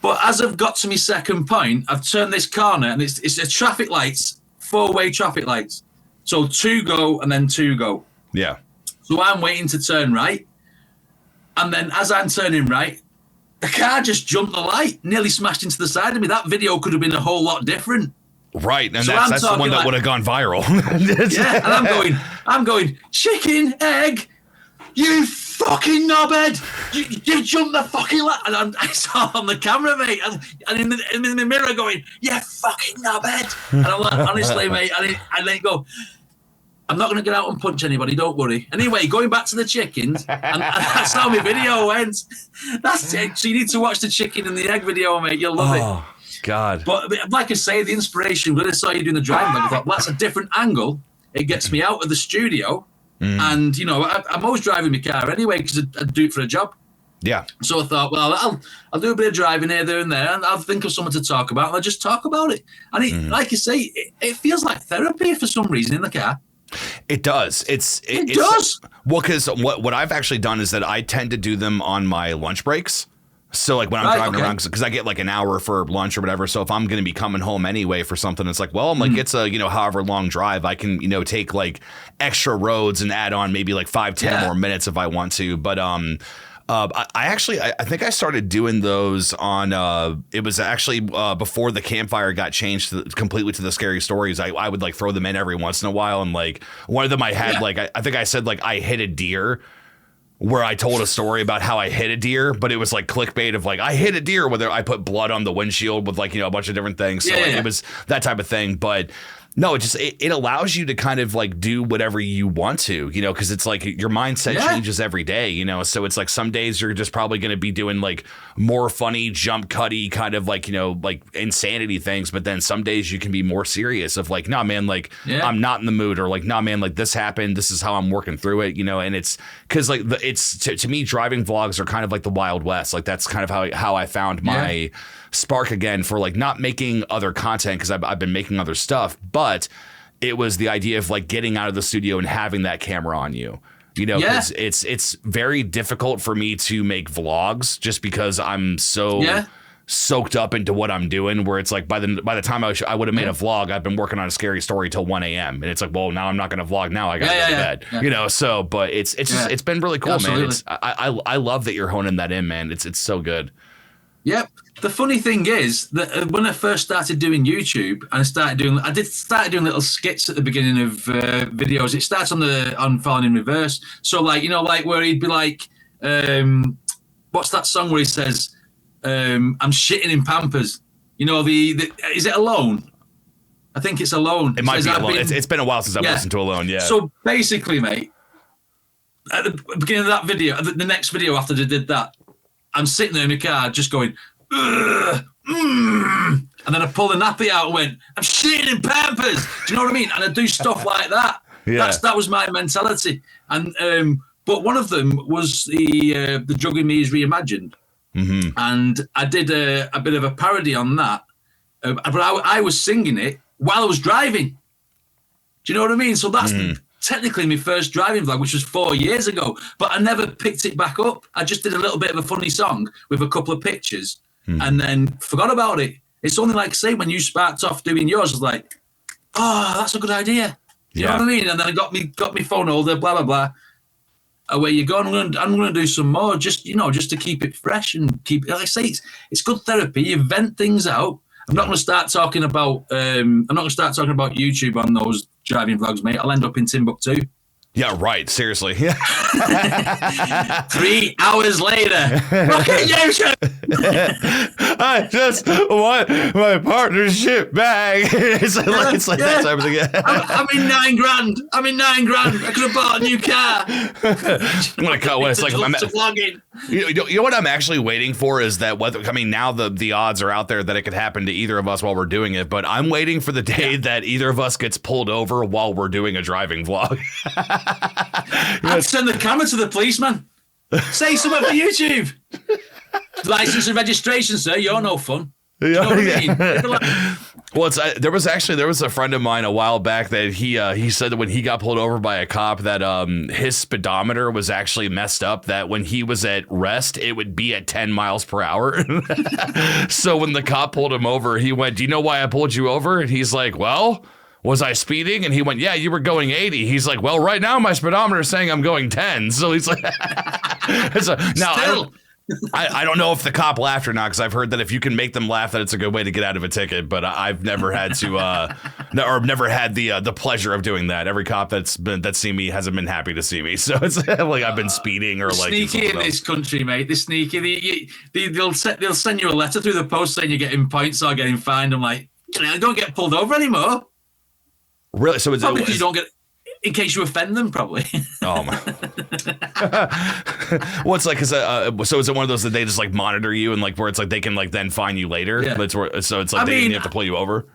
C: But as I've got to my second point, I've turned this corner, and it's a traffic lights, 4-way traffic lights. So 2 go and then 2 go. Yeah. So I'm waiting to turn right. And then as I'm turning right, the car just jumped the light, nearly smashed into the side of me. That video could have been a whole lot different.
B: Right. And so that's the one that would have gone viral.
C: Yeah. And I'm going, chicken, egg. you fucking knobhead! You jumped the fucking and I saw it on the camera, mate, and in the mirror going, you fucking knobhead! And I'm like, honestly, mate, I let go. I'm not going to get out and punch anybody, don't worry. Anyway, going back to the chickens, and that's how my video went. That's it. So you need to watch the chicken and the egg video, mate. You'll love it.
B: God.
C: But like I say, the inspiration, when I saw you doing the driving, I thought, well, that's a different angle. It gets me out of the studio. And, you know, I'm always driving my car anyway because I do it for a job.
B: Yeah.
C: So I thought, well, I'll do a bit of driving here, there, and there, and I'll think of something to talk about, and I'll just talk about it. And it, like you say, it feels like therapy for some reason in the car.
B: It does. It does. Well, because what I've actually done is that I tend to do them on my lunch breaks. So like when I'm driving around, because I get like an hour for lunch or whatever. So if I'm going to be coming home anyway for something, it's like, well, I'm like, it's a, you know, however long drive, I can, you know, take like extra roads and add on maybe like 5-10 more minutes if I want to. But I think I started doing those on it was actually before the campfire got changed completely to the scary stories. I would like throw them in every once in a while, and like one of them I had like I think I said like I hit a deer, where I told a story about how I hit a deer, but it was like clickbait of like I hit a deer, whether I put blood on the windshield with like, you know, a bunch of different things. So it was that type of thing. But no, it allows you to kind of like do whatever you want to, you know, because it's like your mindset changes every day, you know. So it's like some days you're just probably going to be doing like more funny, jump cutty kind of like, you know, like insanity things. But then some days you can be more serious of like, nah, man, like I'm not in the mood, or like, nah, man, like this happened. This is how I'm working through it, you know. And it's because like it's to me, driving vlogs are kind of like the Wild West. Like that's kind of how I found my spark again for like not making other content, because I've been making other stuff, but it was the idea of like getting out of the studio and having that camera on you, you know, because it's very difficult for me to make vlogs just because I'm so soaked up into what I'm doing, where it's like by the time I would have made a vlog, I've been working on a scary story till 1 a.m. and it's like, well, now I'm not going to vlog now. I got to go to bed, you know. So, but it's just it's been really cool, man. I love that you're honing that in, man. It's so good. Yep.
C: The funny thing is that when I first started doing YouTube, and I started doing little skits at the beginning of videos. It starts on Falling in Reverse. So like, you know, like where he'd be like, what's that song where he says, I'm shitting in Pampers. You know, is it Alone? I think it's Alone.
B: It might be Alone. It's been a while since I've listened to Alone. Yeah.
C: So basically, mate, at the beginning of that video, the next video after they did that, I'm sitting there in my car just going, and then I pulled the nappy out and went, I'm shitting in Pampers. Do you know what I mean? And I do stuff like that. Yeah. That was my mentality. And but one of them was the Drugging Me is Reimagined. Mm-hmm. And I did a bit of a parody on that. But I was singing it while I was driving. Do you know what I mean? So that's technically my first driving vlog, which was 4 years ago, but I never picked it back up. I just did a little bit of a funny song with a couple of pictures and then forgot about it. It's only like, say, when you sparked off doing yours, I was like, oh, that's a good idea. You know what I mean? And then I got me phone holder, blah, blah, blah. Away you go. I'm gonna do some more, just, you know, just to keep it fresh and keep it, like I say, it's good therapy. You vent things out. I'm not going to start talking about YouTube on those driving vlogs, mate. I'll end up in Timbuktu.
B: Yeah, right. Seriously.
C: 3 hours later. Look at YouTube.
B: I just want my partnership back. it's like that type of thing.
C: I'm in $9,000. I'm in $9,000. I could have bought a new car.
B: I'm gonna cut what it's like. You know what I'm actually waiting for is that now the odds are out there that it could happen to either of us while we're doing it, but I'm waiting for the day that either of us gets pulled over while we're doing a driving vlog.
C: I'd send the camera to the policeman. Say something for YouTube. License and registration, sir. You're no fun. You know what I mean?
B: Well, there was a friend of mine a while back that he said that when he got pulled over by a cop that his speedometer was actually messed up, that when he was at rest it would be at 10 miles per hour. So when the cop pulled him over, he went, "Do you know why I pulled you over?" And he's like, "Well, was I speeding?" And he went, "Yeah, you were going 80. He's like, "Well, right now my speedometer is saying I'm going 10. So he's like, I don't know if the cop laughed or not, because I've heard that if you can make them laugh, that it's a good way to get out of a ticket. But I've never had to or never had the pleasure of doing that. Every cop that's seen me hasn't been happy to see me. So it's like I've been speeding or like
C: sneaky in this country, mate. They're sneaky. They'll send you a letter through the post saying you're getting points or getting fined. I'm like, don't get pulled over anymore.
B: Really? So it's
C: probably because you don't get. In case you offend them, probably.
B: Oh my! Well, it's like, so is it one of those that they just like monitor you and like where it's like they can like then fine you later?
C: Yeah.
B: So it's like they have to pull you over.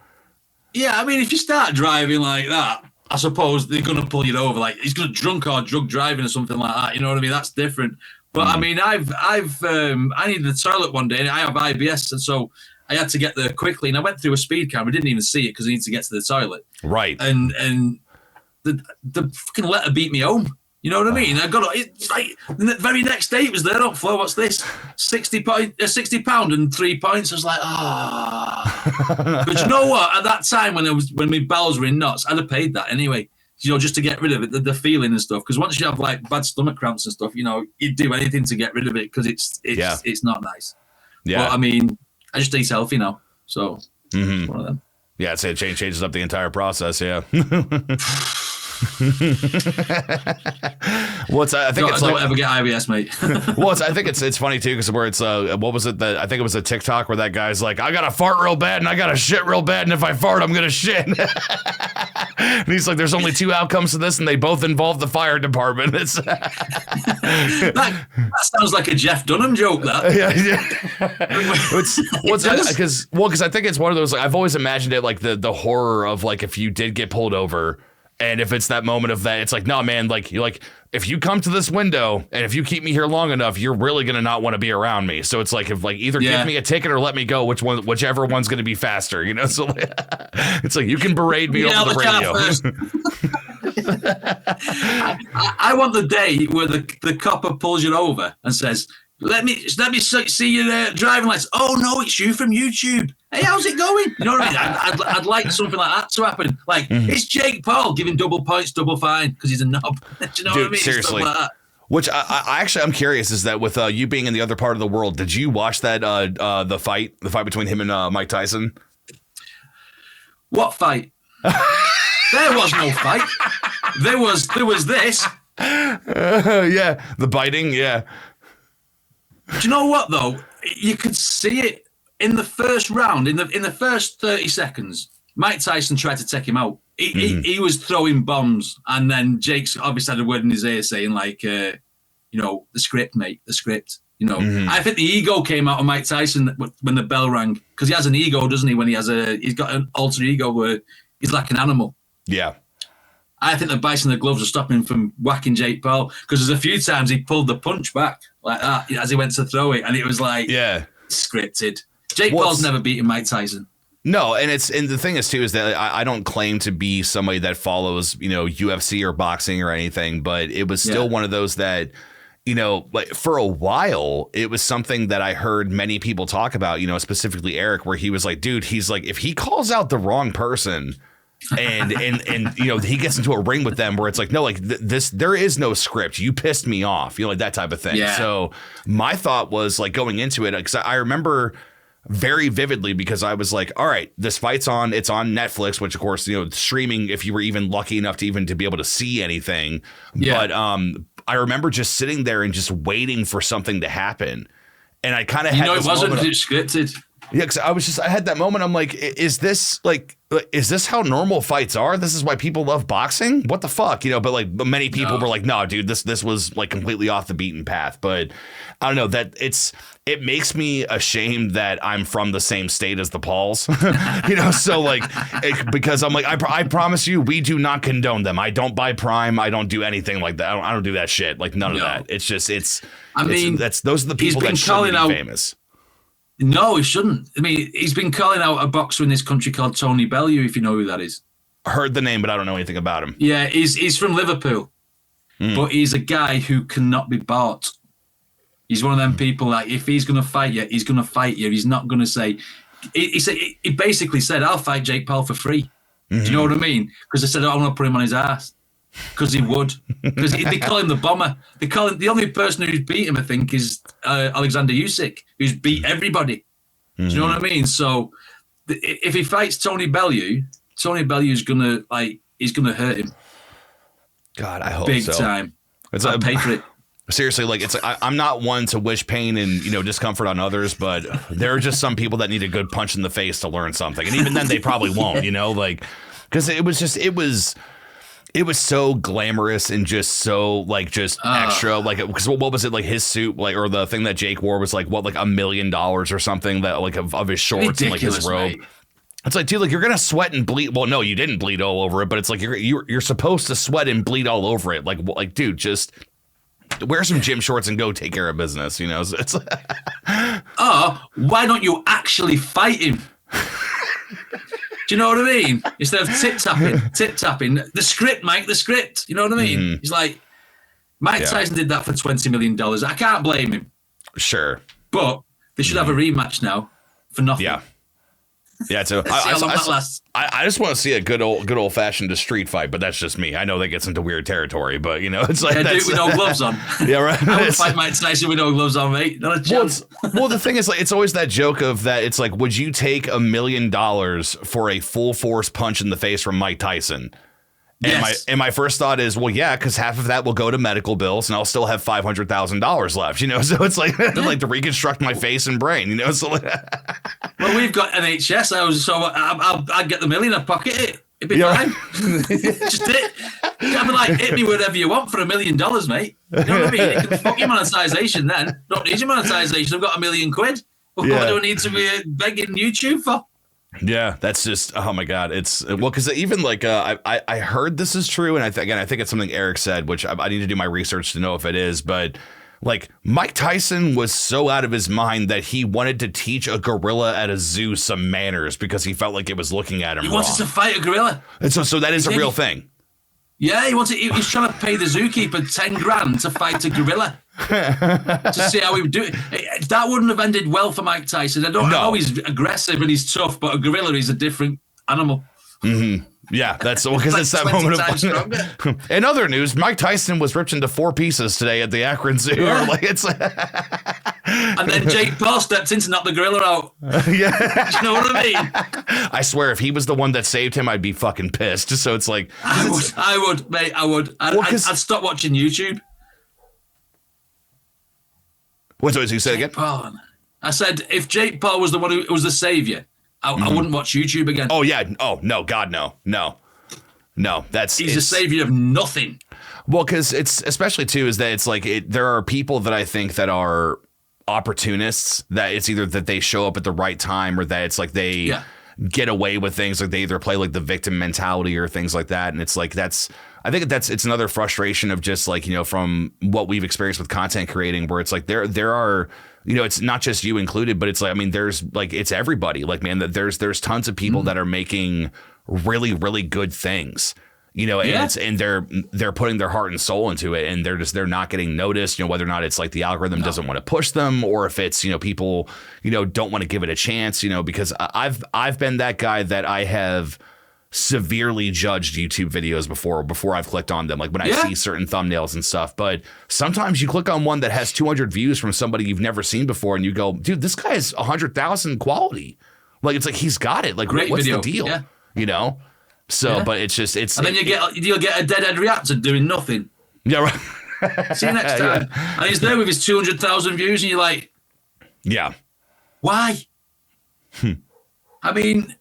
C: Yeah, I mean, if you start driving like that, I suppose they're gonna pull you over. Like he's gonna drunk or drug driving or something like that. You know what I mean? That's different. But I mean, I needed the toilet one day, and I have IBS, and so I had to get there quickly. And I went through a speed camera, didn't even see it because I needed to get to the toilet.
B: Right.
C: And the fucking letter beat me home. You know what I mean? I got it's like the very next day it was there. Oh, Flo, what's this? £60 and 3 points. I was like, But you know what? At that time when my bowels were in knots, I'd have paid that anyway. You know, just to get rid of it, the feeling and stuff. Because once you have like bad stomach cramps and stuff, you know, you'd do anything to get rid of it because it's not nice.
B: Yeah.
C: But I mean, I just eat healthy now, so it's one of them.
B: Yeah, I'd say it changes up the entire process. Yeah. I think
C: don't ever get IBS, mate.
B: I think it's funny too because where it's what was it that I think it was a TikTok where that guy's like, I gotta fart real bad and I gotta shit real bad and if I fart I'm gonna shit. And he's like, there's only two outcomes to this and they both involve the fire department. It's
C: that sounds like a Jeff Dunham joke. That
B: because I think it's one of those. Like, I've always imagined it like the horror of like if you did get pulled over. And if it's that moment of that, it's like, no, man, like you're like, if you come to this window and if you keep me here long enough, you're really gonna not want to be around me. So it's like if like either give me a ticket or let me go, whichever one's gonna be faster, you know. So it's like you can berate me over the
C: radio. I want the day where the copper pulls you over and says, Let me see your driving license. Oh no, it's you from YouTube. Hey, how's it going? You know what I mean? I'd like something like that to happen. Like it's Jake Paul giving double points, double fine because he's a knob. Do you know what I mean?
B: Seriously.
C: Stuff like that.
B: Which I'm curious is that with you being in the other part of the world, did you watch that the fight between him and Mike Tyson?
C: What fight? There was no fight. There was this.
B: Yeah, the biting. Yeah.
C: Do you know what though? You could see it in the first round, in the first 30 seconds. Mike Tyson tried to take him out. He was throwing bombs, and then Jake's obviously had a word in his ear saying like, you know, the script, mate, the script. You know, I think the ego came out of Mike Tyson when the bell rang because he has an ego, doesn't he? When he's got an alter ego where he's like an animal.
B: Yeah.
C: I think the bites and the gloves are stopping him from whacking Jake Paul because there's a few times he pulled the punch back like that as he went to throw it, and it was like scripted. Jake Paul's never beaten Mike Tyson.
B: No, and the thing is too is that I don't claim to be somebody that follows, you know, UFC or boxing or anything, but it was still one of those that, you know, like for a while, it was something that I heard many people talk about, you know, specifically Eric, where he was like, dude, he's like, if he calls out the wrong person and you know, he gets into a ring with them where it's like, no, like there is no script. You pissed me off, you know, like that type of thing. Yeah. So my thought was like going into it, because I remember very vividly because I was like, all right, this fight's on. It's on Netflix, which of course, you know, streaming, if you were even lucky enough to be able to see anything. Yeah. But I remember just sitting there and just waiting for something to happen. And I kind of had
C: it wasn't scripted.
B: Yeah, because I had that moment. I'm like, is this how normal fights are? This is why people love boxing? What the fuck? You know, but many people were like, no, dude, this was like completely off the beaten path. But I don't know, that it makes me ashamed that I'm from the same state as the Pauls, you know? So because I'm like, I promise you, we do not condone them. I don't buy Prime. I don't do anything like that. I don't do that shit. Like none of that. It's just, those are the people that should be famous.
C: No, he shouldn't. I mean, he's been calling out a boxer in this country called Tony Bellew, if you know who that is.
B: Heard the name, but I don't know anything about him.
C: Yeah, he's from Liverpool, but he's a guy who cannot be bought. He's one of them people that if he's going to fight you, he's going to fight you. He's not going to say... He basically said, I'll fight Jake Paul for free. Do you know what I mean? Because they said, I want to put him on his ass. Because he would. Because they call him the bomber. They call him, the only person who's beat him, I think, is Alexander Usyk, who's beat everybody. Do you know what I mean? So if he fights Tony Bellew, Tony Bellew's gonna hurt him.
B: God, I hope
C: big
B: so.
C: time.
B: I'll
C: pay for it.
B: Seriously, like I'm not one to wish pain and discomfort on others, but there are just some people that need a good punch in the face to learn something, and even then they probably won't, like because it was so glamorous and just so like just extra, like because what was it like his suit like or the thing that Jake wore was like what like $1 million or something that like of his shorts and like his robe. Mate. It's like, dude, like you're gonna sweat and bleed. Well, no, you didn't bleed all over it, but it's like you're supposed to sweat and bleed all over it. Like, dude, just wear some gym shorts and go take care of business. So it's
C: why don't you actually fight him? Do you know what I mean? Instead of tip tapping. The script, Mike. The script. You know what I mean? Mm-hmm. He's like, Mike Tyson did that for $20 million. I can't blame him.
B: Sure,
C: but they should have a rematch now for nothing.
B: Yeah, so I just want to see a good old fashioned street fight, but that's just me. I know that gets into weird territory, but it's like
C: do it with no gloves on.
B: Yeah, right.
C: I would fight Mike Tyson with no gloves on, mate. Not a chance.
B: Well, the thing is, like, it's always that joke of that. It's like, would you take $1 million for a full force punch in the face from Mike Tyson?
C: Yes.
B: And my first thought is, well, yeah, because half of that will go to medical bills, and I'll still have $500,000 left. So it's like like to reconstruct my face and brain. So.
C: Well, we've got NHS. I'd get the $1 million. I'd pocket it. It'd be fine. Just it. I mean, like, hit me whatever you want for $1 million, mate. You know what I mean? You can fuck your monetization then. Don't need your monetization. I've got £1 million. What do I need to be begging YouTube for?
B: Yeah, that's just, oh my God. It's because even like I heard this is true. And I think it's something Eric said, which I need to do my research to know if it is. But like Mike Tyson was so out of his mind that he wanted to teach a gorilla at a zoo some manners because he felt like it was looking at him wrong.
C: He wanted to fight a gorilla.
B: And so that is a real thing.
C: Yeah, he was trying to pay the zookeeper $10,000 to fight a gorilla. To see how he would do it. That wouldn't have ended well for Mike Tyson. I know he's aggressive and he's tough, but a gorilla is a different animal.
B: Mm-hmm. Yeah, that's because it's that moment of. In other news, Mike Tyson was ripped into 4 pieces today at the Akron Zoo.
C: Yeah.
B: Like it's.
C: And then Jake Paul stepped in to knock the gorilla out.
B: Yeah,
C: do you know what I mean?
B: I swear, if he was the one that saved him, I'd be fucking pissed. So it's like
C: I would, mate. I'd stop watching YouTube.
B: What did you say again?
C: Paul. I said if Jake Paul was the one who was the savior, I wouldn't watch YouTube again.
B: Oh yeah. Oh no, God no. He's
C: a savior of nothing.
B: Well, because it's especially too is that it's like there are people that I think that are opportunists that it's either that they show up at the right time or that it's like they get away with things, like they either play like the victim mentality or things like that, and it's like I think it's another frustration of just like, from what we've experienced with content creating where it's like there are, it's not just you included, but it's like, I mean, there's like, it's everybody. Like, man, that there's tons of people that are making really, really good things, and they're putting their heart and soul into it, and they're not getting noticed, whether or not it's like the algorithm doesn't want to push them or if it's, people, don't want to give it a chance, because I've been that guy that I have severely judged YouTube videos before I've clicked on them, like when I see certain thumbnails and stuff. But sometimes you click on one that has 200 views from somebody you've never seen before and you go, dude, this guy is 100,000 quality. Like, it's like, he's got it. Like,
C: great
B: what's
C: video.
B: The deal? So, but it's just,
C: and then you'll get a deadhead reactor doing nothing.
B: Yeah, right.
C: See you next time. And he's there with his 200,000 views and you're like,
B: yeah,
C: why? I mean,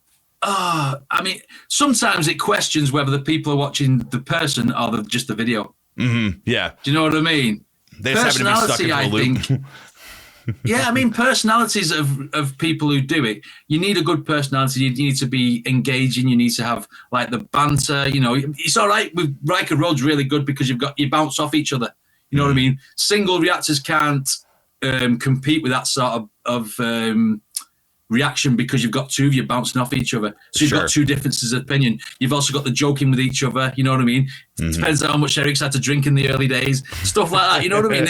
C: sometimes it questions whether the people are watching the person or just the video.
B: Mm-hmm. Yeah.
C: Do you know what I mean?
B: They just happen to be stuck into a loop.
C: Think. Yeah, I mean, personalities of people who do it. You need a good personality. You need to be engaging. You need to have like the banter. It's all right with Riker Road's really good because you bounce off each other. You know what I mean? Single reactors can't compete with that sort of reaction because you've got two of you bouncing off each other. So you've got two differences of opinion. You've also got the joking with each other. You know what I mean? Mm-hmm. Depends on how much Eric's had to drink in the early days. Stuff like that. You know what I mean?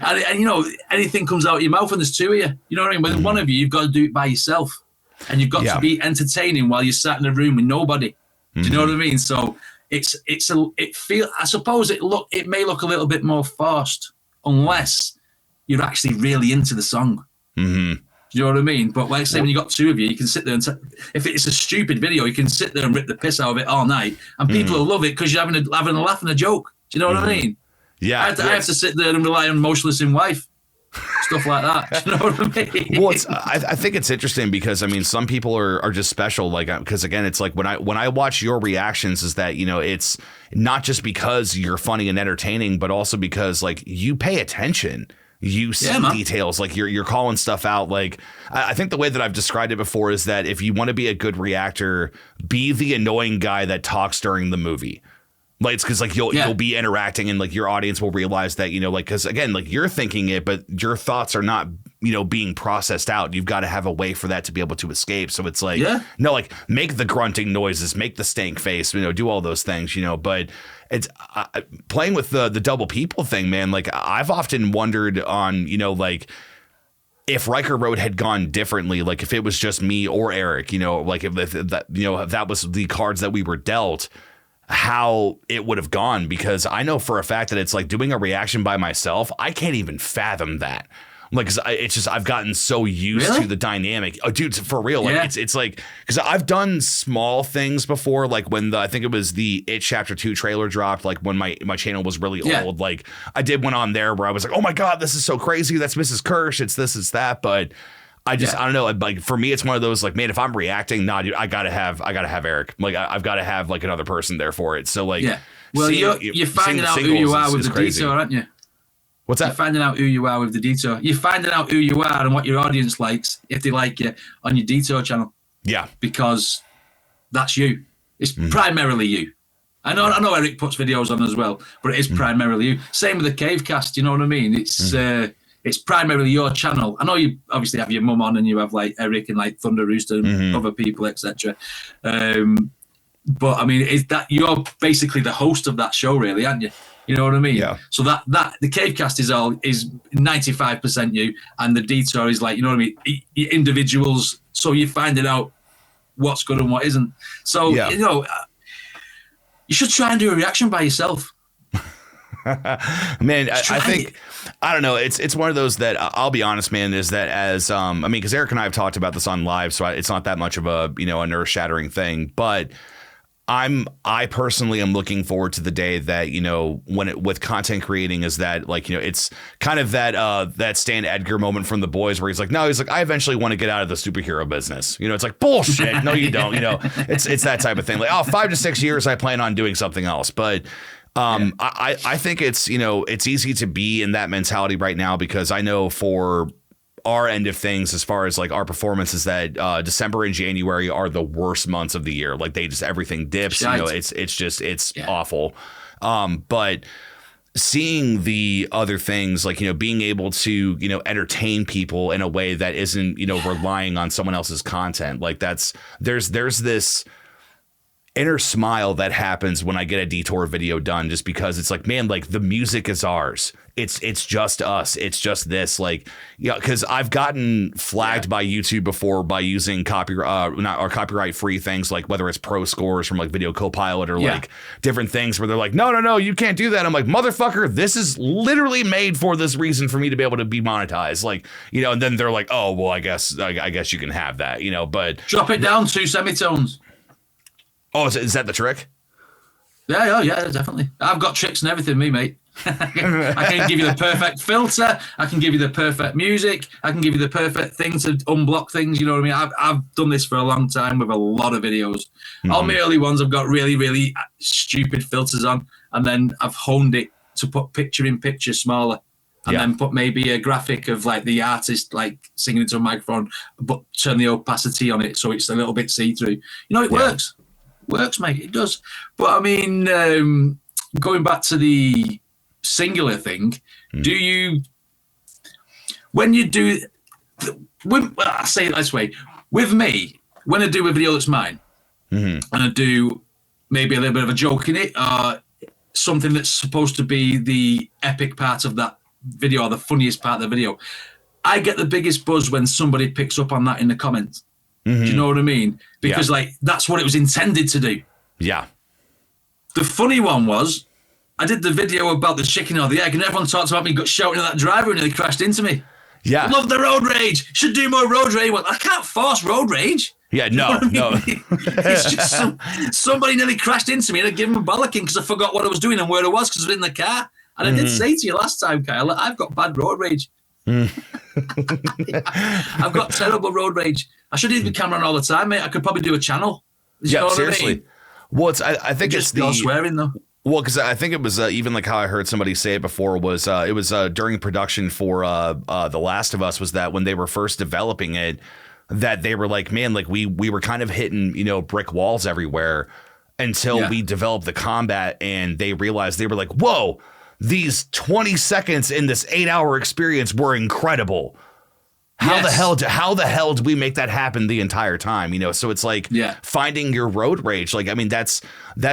C: And anything comes out of your mouth and there's two of you. You know what I mean? With one of you, you've got to do it by yourself. And you've got to be entertaining while you're sat in a room with nobody. Do you know what I mean? So I suppose it may look a little bit more forced unless you're actually really into the song.
B: Mm-hmm.
C: Do you know what I mean? But like say when you got two of you, you can sit there and if it's a stupid video, you can sit there and rip the piss out of it all night, and people will love it because you're having a laugh and a joke. Do you know what I mean?
B: Yeah,
C: I have to sit there and rely on Motionless in Wife. Stuff like that. Do you know what I mean?
B: Well, I think it's interesting because I mean, some people are just special. Like, because again, it's like when I watch your reactions, is that it's not just because you're funny and entertaining, but also because like you pay attention. You see details, like you're calling stuff out. Like I think the way that I've described it before is that if you want to be a good reactor, be the annoying guy that talks during the movie. Like it's because like you'll be interacting and like your audience will realize that like because again like you're thinking it, but your thoughts are not being processed out. You've got to have a way for that to be able to escape. So it's like no, like make the grunting noises, make the stank face, do all those things, But it's playing with the double people thing, man. Like I've often wondered on like if Riker Road had gone differently, like if it was just me or Eric, like if that if that was the cards that we were dealt, how it would have gone, because I know for a fact that it's like doing a reaction by myself. I can't even fathom that. Like, it's just I've gotten so used to the dynamic. Oh, dude, for real. Like, it's like because I've done small things before, like when I think it was the It Chapter 2 trailer dropped, like when my channel was really old. Like I did one on there where I was like, oh my God, this is so crazy. That's Mrs. Kirsch. It's this, it's that. But I don't know. Like for me, it's one of those like, man, if I'm reacting, dude, I gotta have Eric. Like I've got to have like another person there for it. So like,
C: well, you're finding out who you are with the detour, aren't you?
B: What's that?
C: You're finding out who you are with the detour. You're finding out who you are and what your audience likes, if they like you, on your detour channel. Yeah, because that's you. It's primarily you. I know Eric puts videos on as well, but it is primarily you. Same with the Cavecast. You know what I mean? It's primarily your channel. I know you obviously have your mum on and you have like Eric and like Thunder Rooster and other people, etc. But I mean, is that you're basically the host of that show, really, aren't you? You know what I mean? Yeah. So that the Cavecast is 95% you, and the detour is like, you know what I mean, individuals. So you're finding out what's good and what isn't. So you should try and do a reaction by yourself.
B: Man, I think I don't know. It's one of those that I'll be honest, man, is that as I mean, because Eric and I have talked about this on live, so it's not that much of a a nerve shattering thing. But I personally am looking forward to the day that with content creating is that like it's kind of that Stan Edgar moment from The Boys where he's like I eventually want to get out of the superhero business. It's like bullshit. No, you don't. It's that type of thing. Like 5 to 6 years, I plan on doing something else, but. I think it's it's easy to be in that mentality right now because I know for our end of things as far as like our performance is that December and January are the worst months of the year. Like everything dips. It's awful. But seeing the other things like being able to entertain people in a way that isn't relying on someone else's content, like there's this inner smile that happens when I get a detour video done, just because it's like, man, like the music is ours. It's just us. It's just this, like, because I've gotten flagged by YouTube before by using copyright free things, like whether it's pro scores from like Video Copilot or like different things where they're like, no, you can't do that. I'm like, motherfucker, this is literally made for this reason for me to be able to be monetized. Like, and then they're like, oh, well, I guess you can have that, but
C: drop it down 2 semitones.
B: Oh, is that the trick?
C: Yeah, definitely. I've got tricks and everything, mate. I can give you the perfect filter. I can give you the perfect music. I can give you the perfect thing to unblock things. You know what I mean? I've done this for a long time with a lot of videos. All my early ones, I've got really, really stupid filters on, and then I've honed it to put picture in picture smaller, and then put maybe a graphic of like the artist like singing into a microphone, but turn the opacity on it so it's a little bit see-through. It works. Works, mate. It does. But I mean, going back to the singular thing, do you, when you do, I say it this way, with me, when I do a video that's mine, and I do maybe a little bit of a joke in it, something that's supposed to be the epic part of that video or the funniest part of the video, I get the biggest buzz when somebody picks up on that in the comments. Do you know what I mean? Because like that's what it was intended to do. Yeah. The funny one was, I did the video about the chicken or the egg, and everyone talked about me shouting at that driver and he crashed into me.
B: Yeah.
C: Love the road rage. Should do more road rage. Well, I can't force road rage.
B: Yeah, no.
C: It's just somebody nearly crashed into me and I gave him a bollocking because I forgot what I was doing and where I was because I was in the car. And I did say to you last time, Kyle, I've got bad road rage. I've got terrible road rage. I should leave the camera on all the time, mate. I could probably do a channel. You know
B: seriously.
C: What I mean?
B: Well, I think
C: just
B: it's the
C: swearing though.
B: Well, because I think it was even like how I heard somebody say it before was it was during production for The Last of Us was that when they were first developing it, that they were like, man, like we were kind of hitting, brick walls everywhere until we developed the combat and they realized they were like, whoa, these 20 seconds in this 8-hour experience were incredible. How the hell did we make that happen the entire time? So it's like finding your road rage. Like, I mean, that's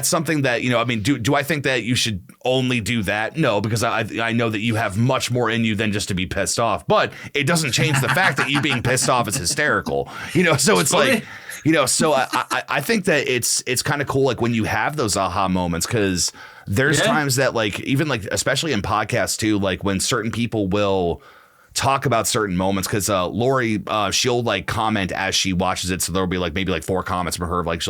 B: something that, I mean, do I think that you should only do that? No, because I know that you have much more in you than just to be pissed off, but it doesn't change the fact that you being pissed off is hysterical, so it's like, so I think that it's kind of cool. Like when you have those aha moments, because there's times that like, even like, especially in podcasts too, like when certain people will talk about certain moments, because Lori she'll like comment as she watches it, so there'll be like maybe like 4 comments from her like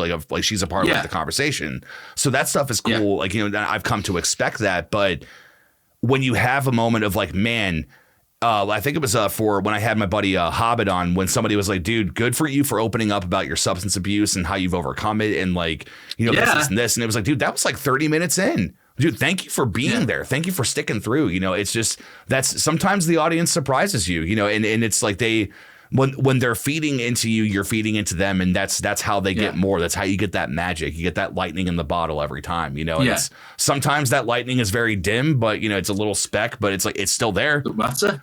B: she's a part of like, the conversation, so that stuff is cool. Like I've come to expect that, but when you have a moment of like, man, I think it was for when I had my buddy Hobbit on, when somebody was like, dude, good for you for opening up about your substance abuse and how you've overcome it and like this and this, and it was like, dude, that was like 30 minutes in. Dude, thank you for being there. Thank you for sticking through. It's just that's sometimes the audience surprises you, and it's like when they're feeding into you, you're feeding into them. And that's how they get more. That's how you get that magic. You get that lightning in the bottle every time, And it's, sometimes that lightning is very dim, but, it's a little speck, but it's like it's still there.
C: Don't matter.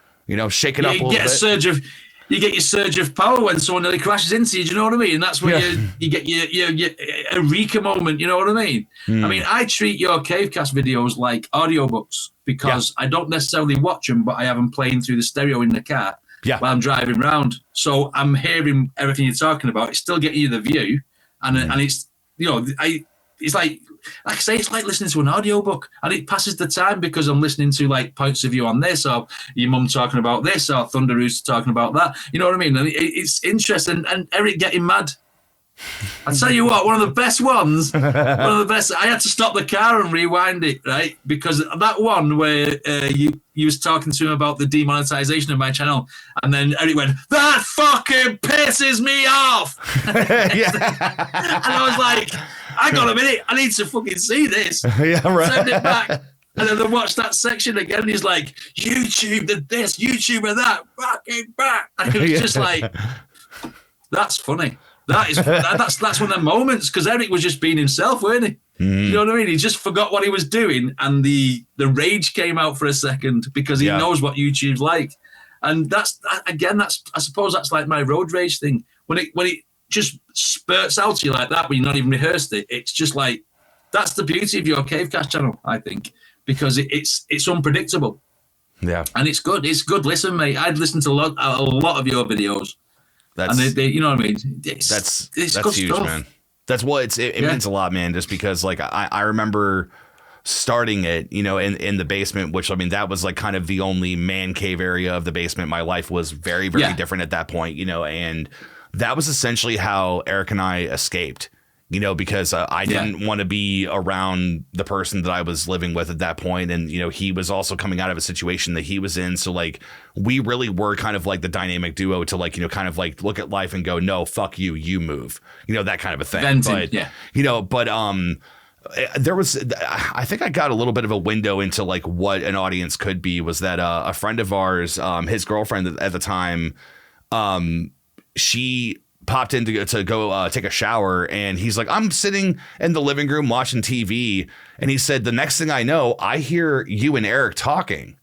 B: Shake it up a little bit.
C: You get your surge of power when someone nearly crashes into you. Do you know what I mean? And that's where you get your eureka moment. You know what I mean? I mean, I treat your Cavecast videos like audiobooks because I don't necessarily watch them, but I have them playing through the stereo in the car while I'm driving around. So I'm hearing everything you're talking about. It's still getting you the view, and it's it's like I say, it's like listening to an audiobook, and it passes the time because I'm listening to like points of view on this, or your mum talking about this, or Thunder Rooster talking about that. You know what I mean? And it's interesting. And Eric getting mad. I tell you what, one of the best ones, I had to stop the car and rewind it, right? Because that one where you was talking to him about the demonetization of my channel, and then Eric went, "That fucking pisses me off." And I was like, hang on a minute, I need to fucking see this. Send it back. And then I watched that section again, and he's like, YouTube did this, YouTube did that, fucking back. And it was just like, that's funny. That's one of the moments, because Eric was just being himself, weren't he? You know what I mean? He just forgot what he was doing, and the rage came out for a second because he knows what YouTube's like. And that's I suppose that's like my road rage thing. When it just spurts out to you like that, when you're not even rehearsed it, it's just like, that's the beauty of your Cavecast channel, I think, because it's unpredictable. Yeah. And it's good. It's good. Listen, mate, I'd listen to a lot of your videos. And they you know what I mean? That's
B: huge,
C: stuff.
B: man. That's what it means a lot, man. Just because like I remember starting it, in the basement, which I mean, that was like kind of the only man cave area of the basement. My life was very, very different at that point, and that was essentially how Eric and I escaped, because I didn't want to be around the person that I was living with at that point. And, he was also coming out of a situation that he was in. So like, we really were kind of like the dynamic duo to like, kind of like look at life and go, no, fuck you, you move, that kind of a thing.
C: Venting,
B: but, there was, I think I got a little bit of a window into like what an audience could be, was that a friend of ours, his girlfriend at the time, she popped in to go take a shower, and he's like, I'm sitting in the living room watching TV, and he said, the next thing I know, I hear you and Eric talking.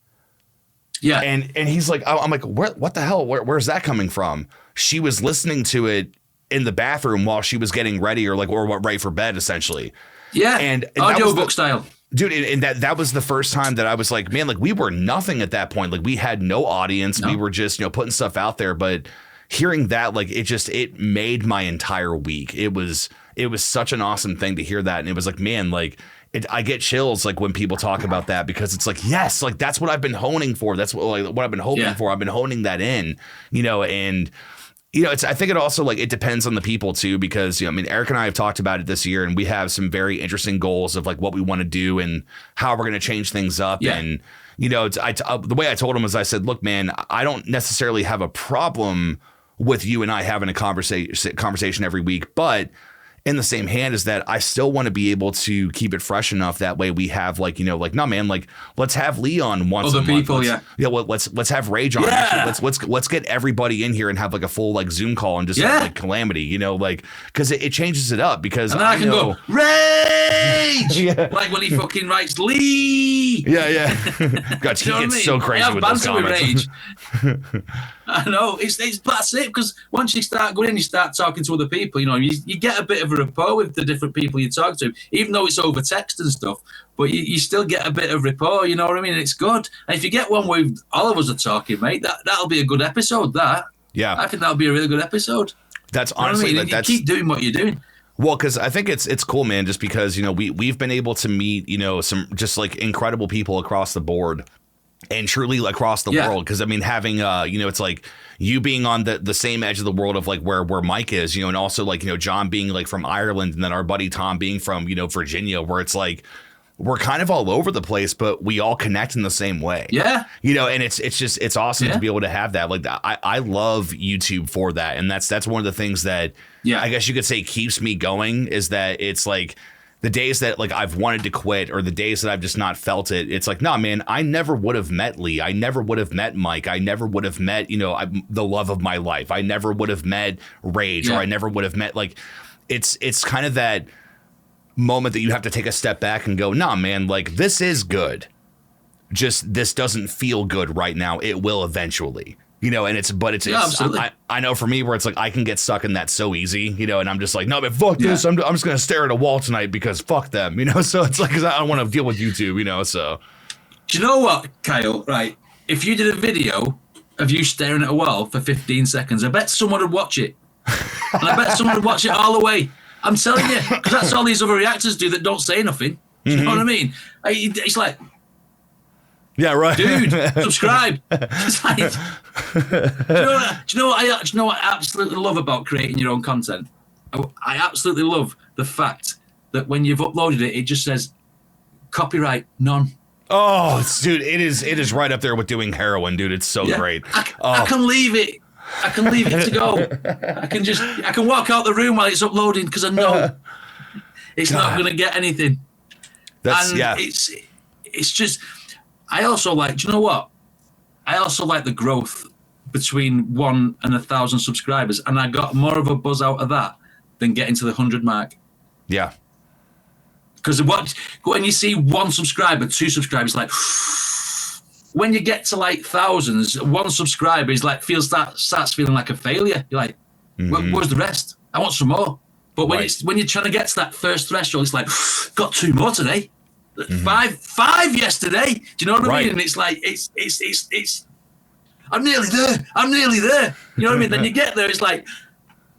B: Yeah. And he's like, I'm like, what the hell? Where's that coming from? She was listening to it in the bathroom while she was getting ready or ready for bed, essentially.
C: Yeah.
B: And
C: audiobook style.
B: Dude, and that was the first time that I was like, man, like we were nothing at that point. Like we had no audience. No. We were just, putting stuff out there, but hearing that, like it made my entire week. It was it was such an awesome thing to hear that. And it was like, man, like I get chills like when people talk about that, because it's like, yes, like that's what I've been honing for. That's what I've been hoping for. I've been honing that in, and I think it also like it depends on the people too, because, I mean, Eric and I have talked about it this year, and we have some very interesting goals of like what we want to do and how we're going to change things up. Yeah. And, the way I told him was, I said, look, man, I don't necessarily have a problem with you and I having a conversation every week, but in the same hand is that I still want to be able to keep it fresh enough that way we have like, no, man, like let's have Leon once a month. People, let's have Rage on. Yeah. Actually, let's get everybody in here and have like a full like Zoom call and just have, like Calamity, like, because it changes it up, because
C: and then I can go Rage like when he fucking writes Lee.
B: Yeah. God, he gets so crazy with those comments.
C: With Rage. I know it's that's it, because once you start going in, you start talking to other people. You get a bit of a rapport with the different people you talk to, even though it's over text and stuff. But you still get a bit of rapport. You know what I mean? And it's good. And if you get one where all of us are talking, mate, that'll be a good episode. I think that'll be a really good episode.
B: That's honestly,
C: you know keep doing what you're doing.
B: Well, because I think it's cool, man. Just because we've been able to meet some just like incredible people across the board. And truly across the world, because I mean, having it's like you being on the same edge of the world of like where Mike is, and also like John being like from Ireland, and then our buddy Tom being from Virginia, where it's like we're kind of all over the place, but we all connect in the same way. Yeah, and it's awesome to be able to have that. Like I love YouTube for that, and that's one of the things that I guess you could say keeps me going, is that it's like, the days that like I've wanted to quit, or the days that I've just not felt it, it's like, nah, man, I never would have met Lee. I never would have met Mike. I never would have met, the love of my life. I never would have met Rage, or I never would have met, like, it's kind of that moment that you have to take a step back and go, nah, man, like this is good. Just this doesn't feel good right now. It will eventually. And it's I know for me, where it's like I can get stuck in that so easy, and I'm just like, no, but fuck this. I'm just gonna stare at a wall tonight because fuck them, So it's like, because I don't want to deal with YouTube, So
C: do you know what, Kyle? Right, if you did a video of you staring at a wall for 15 seconds, I bet someone would watch it, and I bet someone would watch it all the way. I'm telling you, because that's all these other reactors do that don't say nothing. Do you know what I mean? It's like.
B: Yeah, right.
C: Dude, subscribe. It's like, do you know what I absolutely love about creating your own content? I absolutely love the fact that when you've uploaded it, it just says copyright none.
B: Oh, dude, it is right up there with doing heroin, dude. It's so great.
C: I can leave it. I can leave it to go. I can walk out the room while it's uploading, because I know it's not going to get anything. It's just. I also like, do you know what? I also like the growth between 1 and 1,000 subscribers, and I got more of a buzz out of that than getting to the 100 mark.
B: Yeah.
C: Because when you see 1 subscriber, 2 subscribers, like when you get to like thousands, 1 subscriber is like starts feeling like a failure. You're like, where's the rest? I want some more. But when you're trying to get to that first threshold, it's like, got 2 more today. 5 yesterday. Do you know what I mean? And it's like it's I'm nearly there. You know what I mean? Then you get there, it's like,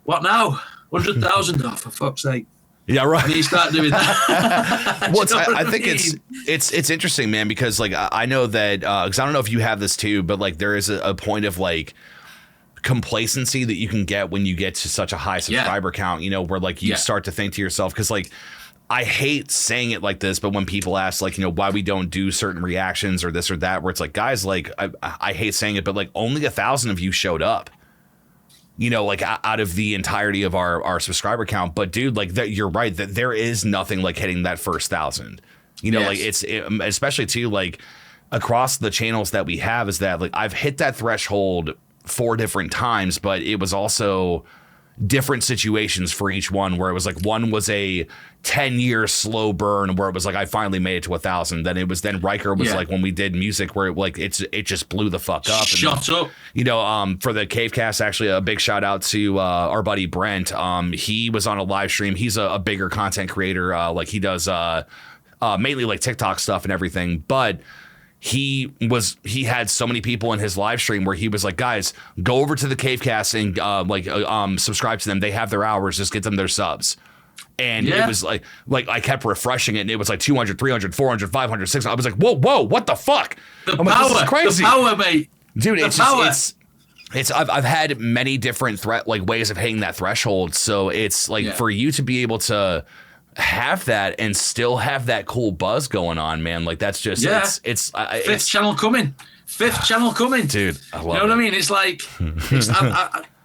C: what now? 100,000. Oh, for fuck's sake.
B: Yeah, right.
C: And you start doing that.
B: Well, I think it's interesting, man, because like I know that because I don't know if you have this too, but like there is a point of like complacency that you can get when you get to such a high subscriber count, where like you start to think to yourself, because like I hate saying it like this, but when people ask like, why we don't do certain reactions or this or that, where it's like, guys, like I hate saying it, but like only 1,000 of you showed up, like out of the entirety of our subscriber count. But dude, like you're right, that there is nothing like hitting that first 1,000, like especially too, like across the channels that we have, is that like I've hit that threshold 4 different times, but it was also different situations for each one, where it was like one was a 10-year slow burn where it was like I finally made it to 1,000. Then Riker was like when we did music where it just blew the fuck up.
C: Shut up.
B: For the Cavecast, actually a big shout out to our buddy Brent. He was on a live stream. He's a bigger content creator. Like he does mainly like TikTok stuff and everything, but he had so many people in his live stream where he was like, guys, go over to the Cavecast and subscribe to them. They have their hours. Just get them their subs. And it was like I kept refreshing it, and it was like 200, 300, 400, 500, 600. I was like, whoa, what the fuck?
C: The power, like, this is crazy. The power, mate.
B: Dude, it's I've had many different ways of hitting that threshold. So it's like for you to be able to have that and still have that cool buzz going on, man. Like that's just it's
C: fifth channel coming,
B: dude. I love
C: you know what I mean? It's like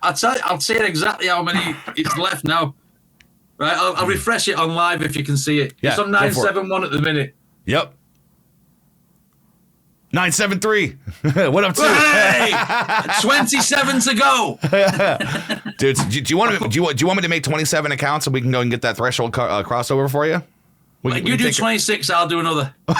C: I'll say exactly how many it's left now. Right, I'll refresh it on live if you can see it. It's on 971 at the minute.
B: Yep. 973. What up to?
C: Hey, 27 to go.
B: Dude, do you want me to make 27 accounts so we can go and get that threshold crossover for you?
C: You do 26, I'll do another. Dude,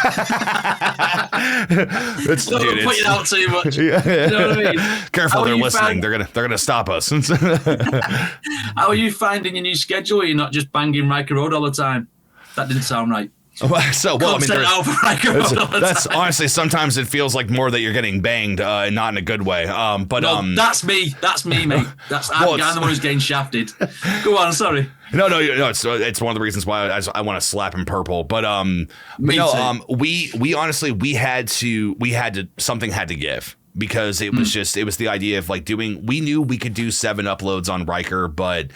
C: put it out too much. You know what I mean?
B: Careful, they're listening. They're gonna stop us.
C: How are you finding your new schedule? You're not just banging Riker Road all the time. That didn't sound right.
B: So, well, that's honestly, sometimes it feels like more that you're getting banged, not in a good way.
C: That's me, mate. I'm the one who's getting shafted. Go on, sorry.
B: No, it's one of the reasons why I want to slap him purple. But we had to something had to give. Because it was it was the idea of like we knew we could do 7 uploads on Riker, but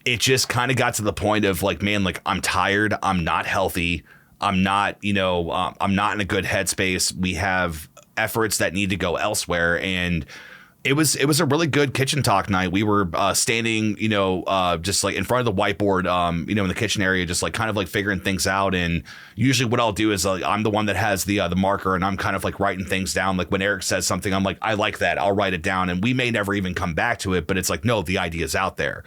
B: it just kind of got to the point of like, man, like I'm tired, I'm not healthy, I'm not in a good headspace. We have efforts that need to go elsewhere, and it was a really good kitchen talk night. We were standing, just like in front of the whiteboard, in the kitchen area, just like kind of like figuring things out. And usually what I'll do is I'm the one that has the marker, and I'm kind of like writing things down. Like when Eric says something, I'm like, I like that, I'll write it down. And we may never even come back to it, but it's like, no, the idea's out there.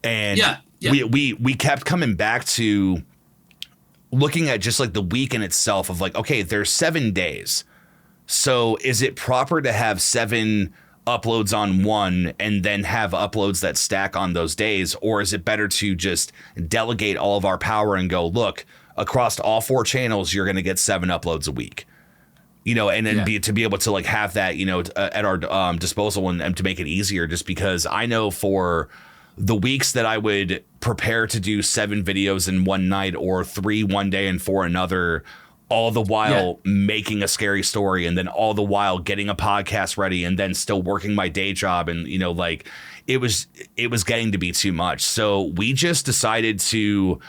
B: And we kept coming back to looking at just like the week in itself of like, okay, there's 7 days. So is it proper to have 7 uploads on one and then have uploads that stack on those days? Or is it better to just delegate all of our power and go, look, across all 4 channels, you're going to get 7 uploads a week, and then be able to like have that, at our disposal and to make it easier, just because I know for the weeks that I would prepare to do 7 videos in one night or 3 one day and 4 another, all the while making a scary story, and then all the while getting a podcast ready, and then still working my day job. And, like it was getting to be too much. So we just decided to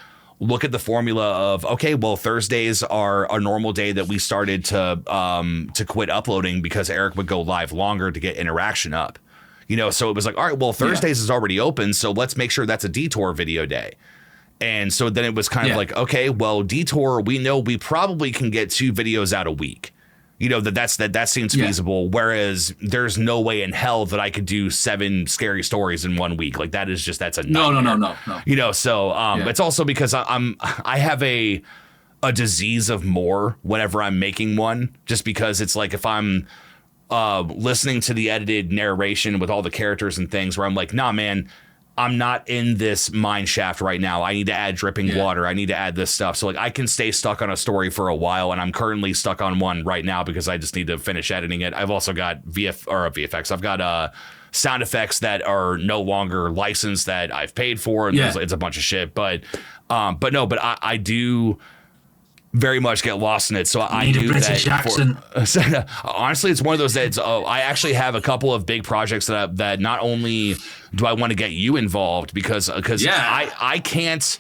B: look at the formula of, okay, well, Thursdays are a normal day that we started to quit uploading because Eric would go live longer to get interaction up. So it was like, all right, well, Thursdays is already open, so let's make sure that's a Detour video day. And so then it was kind of like, okay, well, Detour, we know we probably can get 2 videos out a week. That seems feasible. Whereas there's no way in hell that I could do 7 scary stories in 1 week. Like that's a nightmare. No. So it's also because I have a disease of more whenever I'm making one, just because it's like if I'm listening to the edited narration with all the characters and things where I'm like, nah, man, I'm not in this mine shaft right now. I need to add dripping water. I need to add this stuff. So like I can stay stuck on a story for a while, and I'm currently stuck on one right now because I just need to finish editing it. I've also got VFX. I've got sound effects that are no longer licensed that I've paid for. And it's a bunch of shit. But I do very much get lost in it. So I do that. Honestly, it's one of those that I actually have a couple of big projects that not only do I want to get you involved because I can't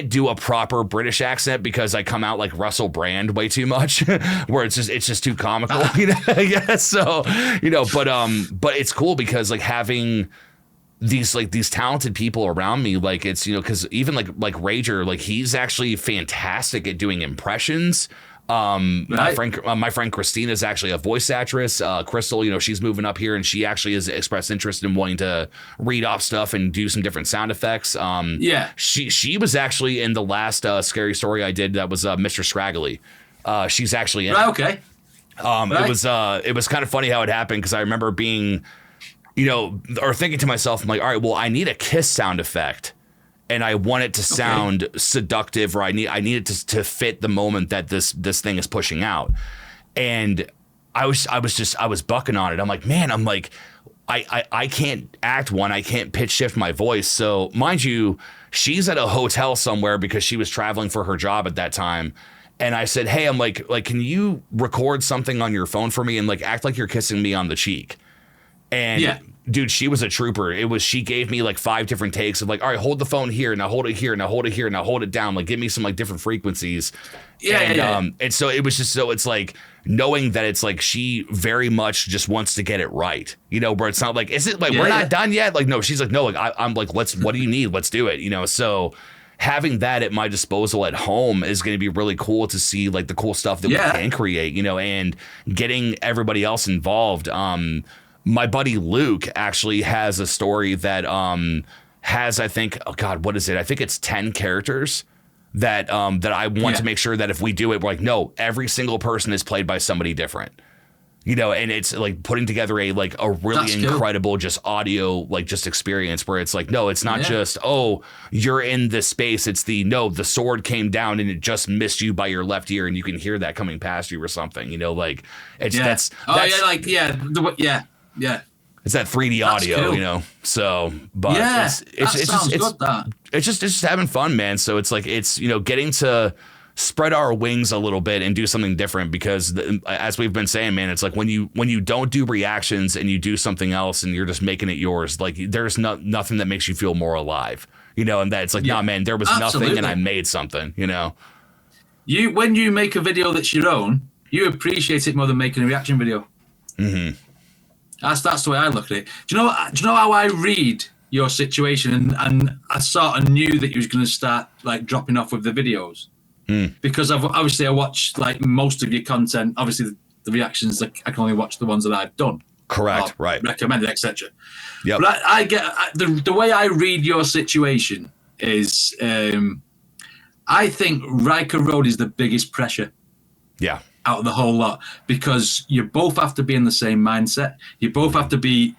B: do a proper British accent because I come out like Russell Brand way too much, where it's just too comical. So but it's cool because like having these talented people around me, like it's because even like Rager, like he's actually fantastic at doing impressions. My friend Christina is actually a voice actress. Crystal, she's moving up here and she actually has expressed interest in wanting to read off stuff and do some different sound effects. She was actually in the last scary story I did that was Mr. Scraggly. She's actually in
C: okay.
B: It was kind of funny how it happened because I remember being or thinking to myself, I'm like, all right, well, I need a kiss sound effect, and I want it to sound seductive, or I need it to fit the moment that this thing is pushing out. And I was bucking on it. I'm like, man, I can't act one. I can't pitch shift my voice. So mind you, she's at a hotel somewhere because she was traveling for her job at that time. And I said, hey, I'm like, can you record something on your phone for me and like act like you're kissing me on the cheek? And dude, she was a trooper. She gave me like 5 different takes of like, all right, hold the phone here, now hold it here, now hold it here, now hold it down. Like, give me some like different frequencies. And so it was just, so it's like knowing that it's like she very much just wants to get it right, you know, where it's not like, is it like, we're not done yet? Like, no, she's like, no, like I'm like, what do you need? Let's do it. You know? So having that at my disposal at home is going to be really cool to see like the cool stuff that we can create, you know, and getting everybody else involved. My buddy Luke actually has a story that has, I think, oh God, what is it? I think it's 10 characters that I want to make sure that if we do it, we're like, no, every single person is played by somebody different. You know, and it's like putting together a really incredible just audio just experience where it's like, no, it's not just, oh, you're in this space. It's the sword came down and it just missed you by your left ear and you can hear that coming past you or something. You know, like it's it's that 3D audio, you know. So, but it's just having fun, man. So it's like getting to spread our wings a little bit and do something different because as we've been saying, man, it's like when you don't do reactions and you do something else and you're just making it yours, like there's nothing that makes you feel more alive, you know, and that it's like, nah, man, there was nothing and I made something, you know.
C: When you make a video that's your own, you appreciate it more than making a reaction video. Mm-hmm. That's the way I look at it. Do you know how I read your situation and I sort of knew that you was going to start like dropping off with the videos? Because I watch like most of your content. Obviously, the reactions, I can only watch the ones that I've done.
B: Correct, right?
C: Recommended, etc.
B: Yeah.
C: But I get the way I read your situation is, I think Riker Road is the biggest pressure.
B: Yeah.
C: Out of the whole lot, because you both have to be in the same mindset. You both have to be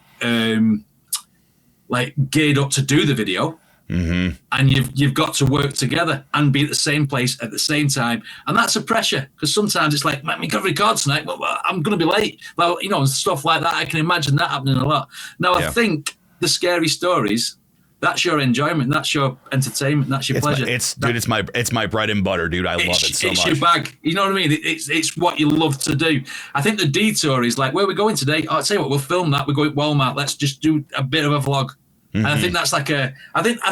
C: geared up to do the video. Mm-hmm. And you've got to work together and be at the same place at the same time, and that's a pressure because sometimes it's like, man, we got to record tonight, but I'm going to be late. Well, you know, stuff like that. I can imagine that happening a lot. Now, I think the scary stories, that's your enjoyment, that's your entertainment, that's your pleasure.
B: It's my bread and butter, dude. I love it so much.
C: It's your bag. You know what I mean? It's what you love to do. I think the detour is like, where are we going today? Oh, I'll tell you what, we'll film that. We're going to Walmart. Let's just do a bit of a vlog. Mm-hmm. And I think that's like I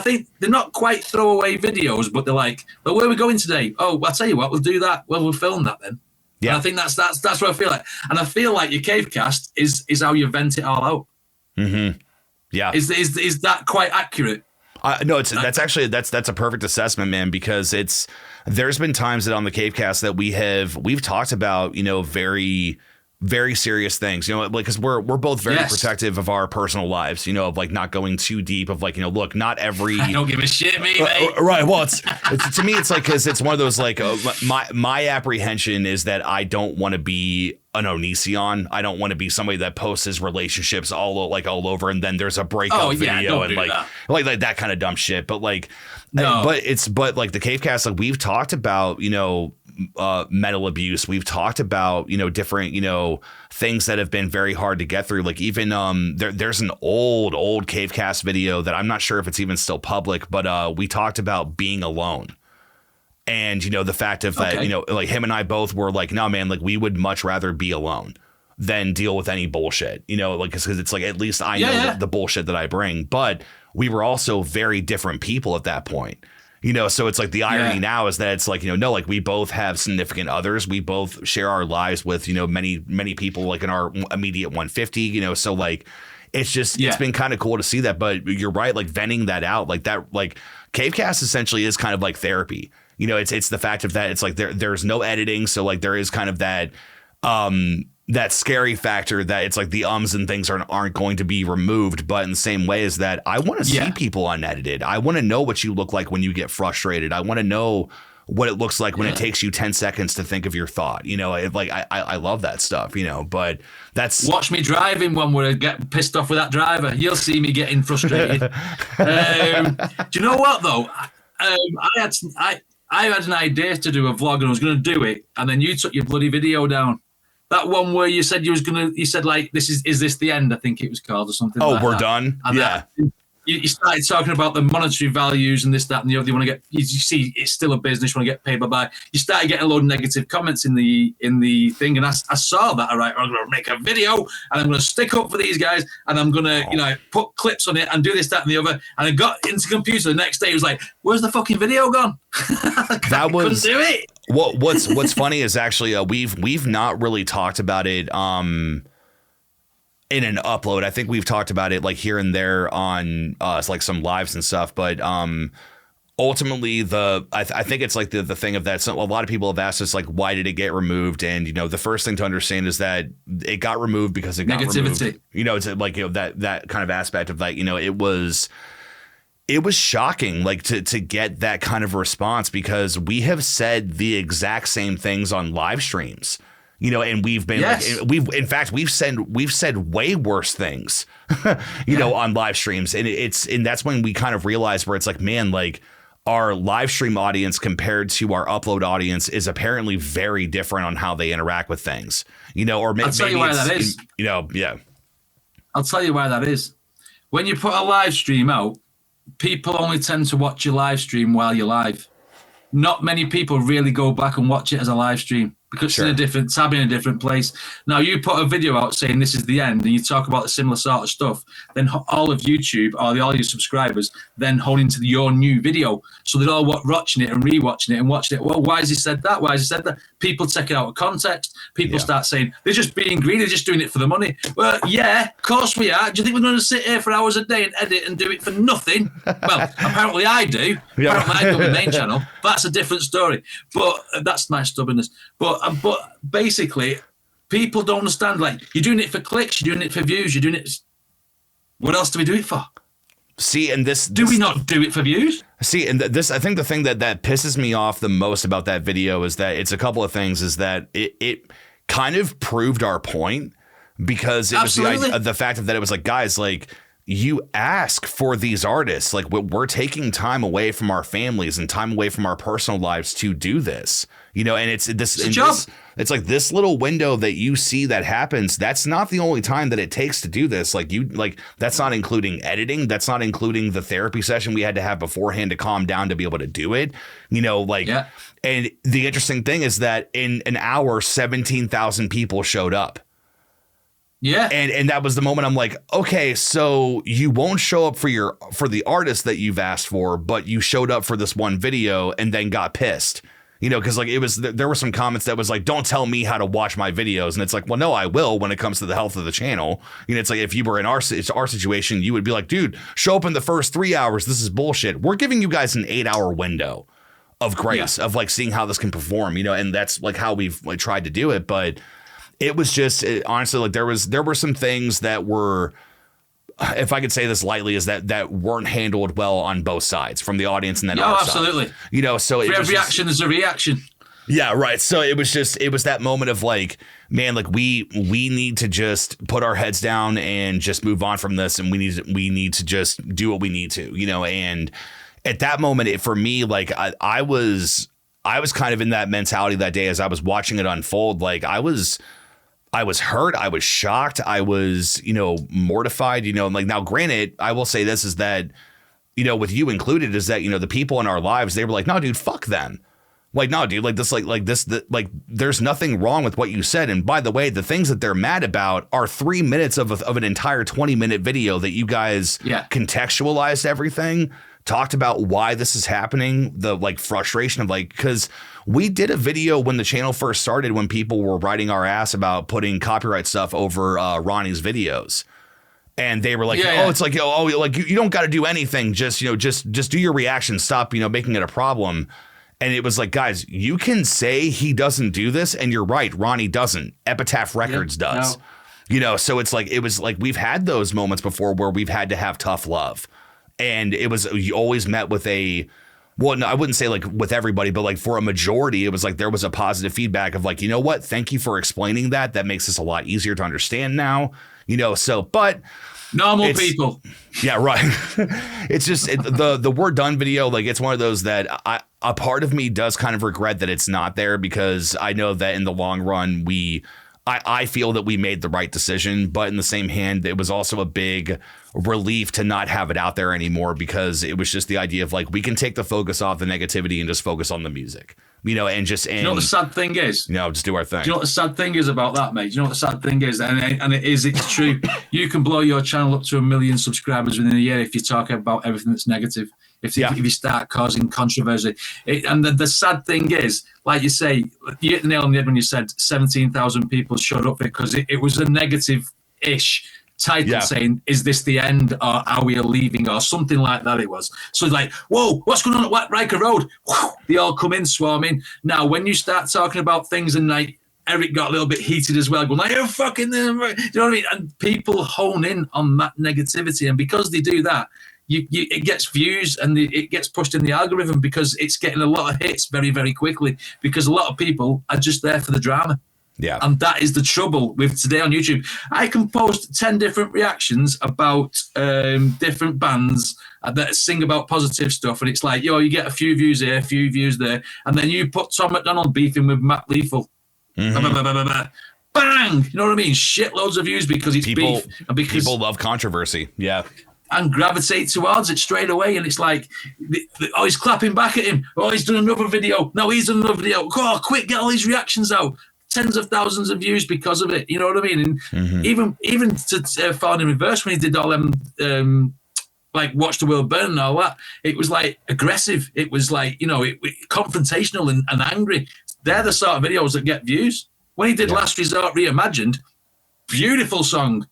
C: think they're not quite throwaway videos, but they're like, well, where are we going today? Oh, I'll tell you what, we'll do that. Well, we'll film that then. Yeah. And I think that's what I feel like. And I feel like your Cavecast is how you vent it all out. Mm-hmm. Yeah. Is that quite accurate?
B: No, that's a perfect assessment, man, because there's been times that on the Cavecast that we've talked about, you know, very, very serious things, you know, like, because we're both very protective of our personal lives, you know, of like not going too deep, of like, you know, look, not every.
C: I don't give a shit, mate.
B: Right. Well, it's to me, it's like, because it's one of those like my apprehension is that I don't want to be an Onision. I don't want to be somebody that posts his relationships all over, and then there's a breakup video and like that kind of dumb shit. But like, but like the Cavecast, like we've talked about, you know, mental abuse. We've talked about, you know, different, you know, things that have been very hard to get through. Like even there's an old Cavecast video that I'm not sure if it's even still public, but we talked about being alone. And, you know, the fact of that, you know, like him and I both were like, no, man, like we would much rather be alone than deal with any bullshit, you know, like, because it's like, at least I know the bullshit that I bring. But we were also very different people at that point. You know, so it's like the irony now is that it's like, you know, no, like we both have significant others. We both share our lives with, you know, many, many people like in our immediate 150, you know, so like it's just it's been kind of cool to see that. But you're right, like venting that out like that, like Cavecast essentially is kind of like therapy. You know, it's the fact of that it's like there's no editing. So like there is kind of that that scary factor that it's like the ums and things aren't going to be removed. But in the same way as that, I want to see people unedited. I want to know what you look like when you get frustrated. I want to know what it looks like when it takes you 10 seconds to think of your thought. You know, I love that stuff, you know, but that's.
C: Watch me driving when we get pissed off with that driver. You'll see me getting frustrated. Do you know what, though? I had an idea to do a vlog and I was going to do it. And then you took your bloody video down. That one where you said like, is this the end? I think it was called or something.
B: Oh,
C: like
B: we're
C: that.
B: done.
C: And you started talking about the monetary values and this, that, and the other. You want to get, you see, it's still a business. You want to get paid by. You started getting a load of negative comments in the thing, and I saw that. All right, I'm going to make a video, and I'm going to stick up for these guys, and I'm going to, put clips on it and do this, that, and the other. And I got into the computer the next day. It was like, where's the fucking video gone?
B: That was
C: couldn't do it.
B: What's funny is actually we've not really talked about it. In an upload, I think we've talked about it like here and there on like some lives and stuff, but ultimately I think it's like the thing of that. So a lot of people have asked us like, why did it get removed? And the first thing to understand is that it got removed because it got removed. It's like that kind of aspect of like it was shocking like to get that kind of response, because we have said the exact same things on live streams. And we've been we've said way worse things, on live streams. And that's when we kind of realize where it's like, man, like our live stream audience compared to our upload audience is apparently very different on how they interact with things, or maybe
C: I'll tell you why that is.
B: Yeah.
C: I'll tell you why that is. When you put a live stream out, people only tend to watch your live stream while you're live. Not many people really go back and watch it as a live stream, because it's in a different tab in a different place. Now, you put a video out saying this is the end, and you talk about the similar sort of stuff, then all of YouTube or all your subscribers then hone into your new video. So they're all watching it and rewatching it and watching it. Well, why has he said that? Why has he said that? People take it out of context. People start saying, they're just being greedy, they're just doing it for the money. Well, yeah, of course we are. Do you think we're going to sit here for hours a day and edit and do it for nothing? Well, apparently I do.
B: Yeah.
C: Apparently I do on the main channel. That's a different story. But that's my stubbornness. But basically, people don't understand. Like, you're doing it for clicks, you're doing it for views, you're doing it. What else do we do it for?
B: See, and
C: do we not do it for views?
B: See, and this, I think the thing that pisses me off the most about that video is that it's a couple of things. Is that it kind of proved our point, because it was the fact that it was like, guys, like, you ask for these artists, like we're taking time away from our families and time away from our personal lives to do this, and it's like this little window that you see that happens. That's not the only time that it takes to do this. Like that's not including editing. That's not including the therapy session we had to have beforehand to calm down to be able to do it, And the interesting thing is that in an hour, 17,000 people showed up.
C: Yeah.
B: And that was the moment I'm like, okay, so you won't show up for the artist that you've asked for, but you showed up for this one video and then got pissed. Because like there were some comments that was like, don't tell me how to watch my videos. And it's like, well, no, I will when it comes to the health of the channel. It's like if you were in our situation, you would be like, dude, show up in the first 3 hours. This is bullshit. We're giving you guys an 8-hour window of grace of like seeing how this can perform, and that's like how we've like tried to do it. But it was just honestly like there were some things that were, if I could say this lightly, is that weren't handled well on both sides, from the audience and then our
C: absolutely
B: side. So
C: for every action there's a reaction.
B: Yeah, right. So it was that moment of like, man, like we need to just put our heads down and just move on from this, and we need to just do what we need to, and at that moment, for me, like I was kind of in that mentality that day as I was watching it unfold. Like I was hurt. I was shocked. I was, mortified, like now granted, I will say this is that, with you included, is that, the people in our lives, they were like, no, dude, fuck them. Like, no, dude, like this, like there's nothing wrong with what you said. And by the way, the things that they're mad about are 3 minutes of an entire 20-minute video that you guys contextualized everything, talked about why this is happening, the like frustration of like, because we did a video when the channel first started, when people were writing our ass about putting copyright stuff over Ronnie's videos. And they were like, it's like, like you don't got to do anything. Just, just do your reaction. Stop, making it a problem. And it was like, guys, you can say he doesn't do this. And you're right. Ronnie doesn't. Epitaph Records does, so it's like, it was like, we've had those moments before where we've had to have tough love. And it was, you always met with well, no, I wouldn't say like with everybody, but like for a majority, it was like there was a positive feedback of like, you know what? Thank you for explaining that. That makes this a lot easier to understand now, but
C: normal people.
B: Yeah, right. It's just the We're Done video. Like it's one of those that a part of me does kind of regret that it's not there, because I know that in the long run, we I feel that we made the right decision, but in the same hand, it was also a big relief to not have it out there anymore, because it was just the idea of like, we can take the focus off the negativity and just focus on the music, you know, and just, and,
C: you know what the sad thing is?
B: You know, just do our thing.
C: Do you know what the sad thing is about that, mate? Do you know what the sad thing is? And it's true. You can blow your channel up to 1 million subscribers within a year if you talk about everything that's negative. If you start causing controversy. And the sad thing is, like you say, you hit the nail on the head when you said 17,000 people showed up because it was a negative-ish title saying, is this the end, or are we leaving, or something like that it was. So it's like, whoa, what's going on at Riker Road? Whew, they all come in swarming. Now, when you start talking about things, and like Eric got a little bit heated as well, going like, you're fucking, you know what I mean? And people hone in on that negativity. And because they do that, it gets views, and it gets pushed in the algorithm, because it's getting a lot of hits very, very quickly, because a lot of people are just there for the drama.
B: Yeah.
C: And that is the trouble with today on YouTube. I can post 10 different reactions about different bands that sing about positive stuff, and it's like, yo, you get a few views here, a few views there, and then you put Tom McDonald beefing with Matt Lethal. Mm-hmm. Bang! You know what I mean? Shitloads of views because it's beef. And because
B: people love controversy. Yeah.
C: And gravitate towards it straight away. And it's like, oh, he's clapping back at him. Oh, he's done another video. No, he's done another video. Oh, quick, get all these reactions out. Tens of thousands of views because of it. You know what I mean? And even to Falling in Reverse, when he did all them, like Watch the World Burn and all that, it was like aggressive. It was like, you know, confrontational and angry. They're the sort of videos that get views. When he did Last Resort Reimagined, beautiful song.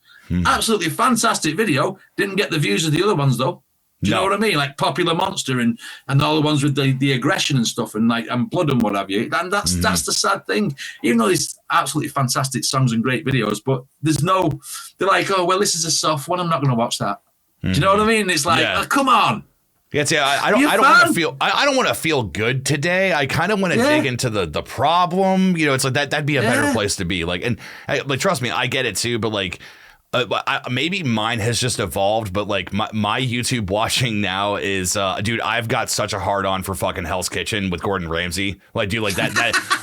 C: Absolutely fantastic video. Didn't get the views of the other ones though. Do you know what I mean? Like Popular Monster and all the ones with the aggression and stuff, and like and blood and what have you. And that's the sad thing. Even though these absolutely fantastic songs and great videos, but they're like, oh well, this is a soft one. I'm not going to watch that. Do you know what I mean? It's like, oh, come on.
B: Yeah, I don't want to feel good today. I kind of want to dig into the problem. You know, it's like that'd be a better place to be. Like, and like, trust me, I get it too. But like, maybe mine has just evolved. But like my YouTube watching now is, dude, I've got such a hard on for fucking Hell's Kitchen with Gordon Ramsay. Like, dude, like that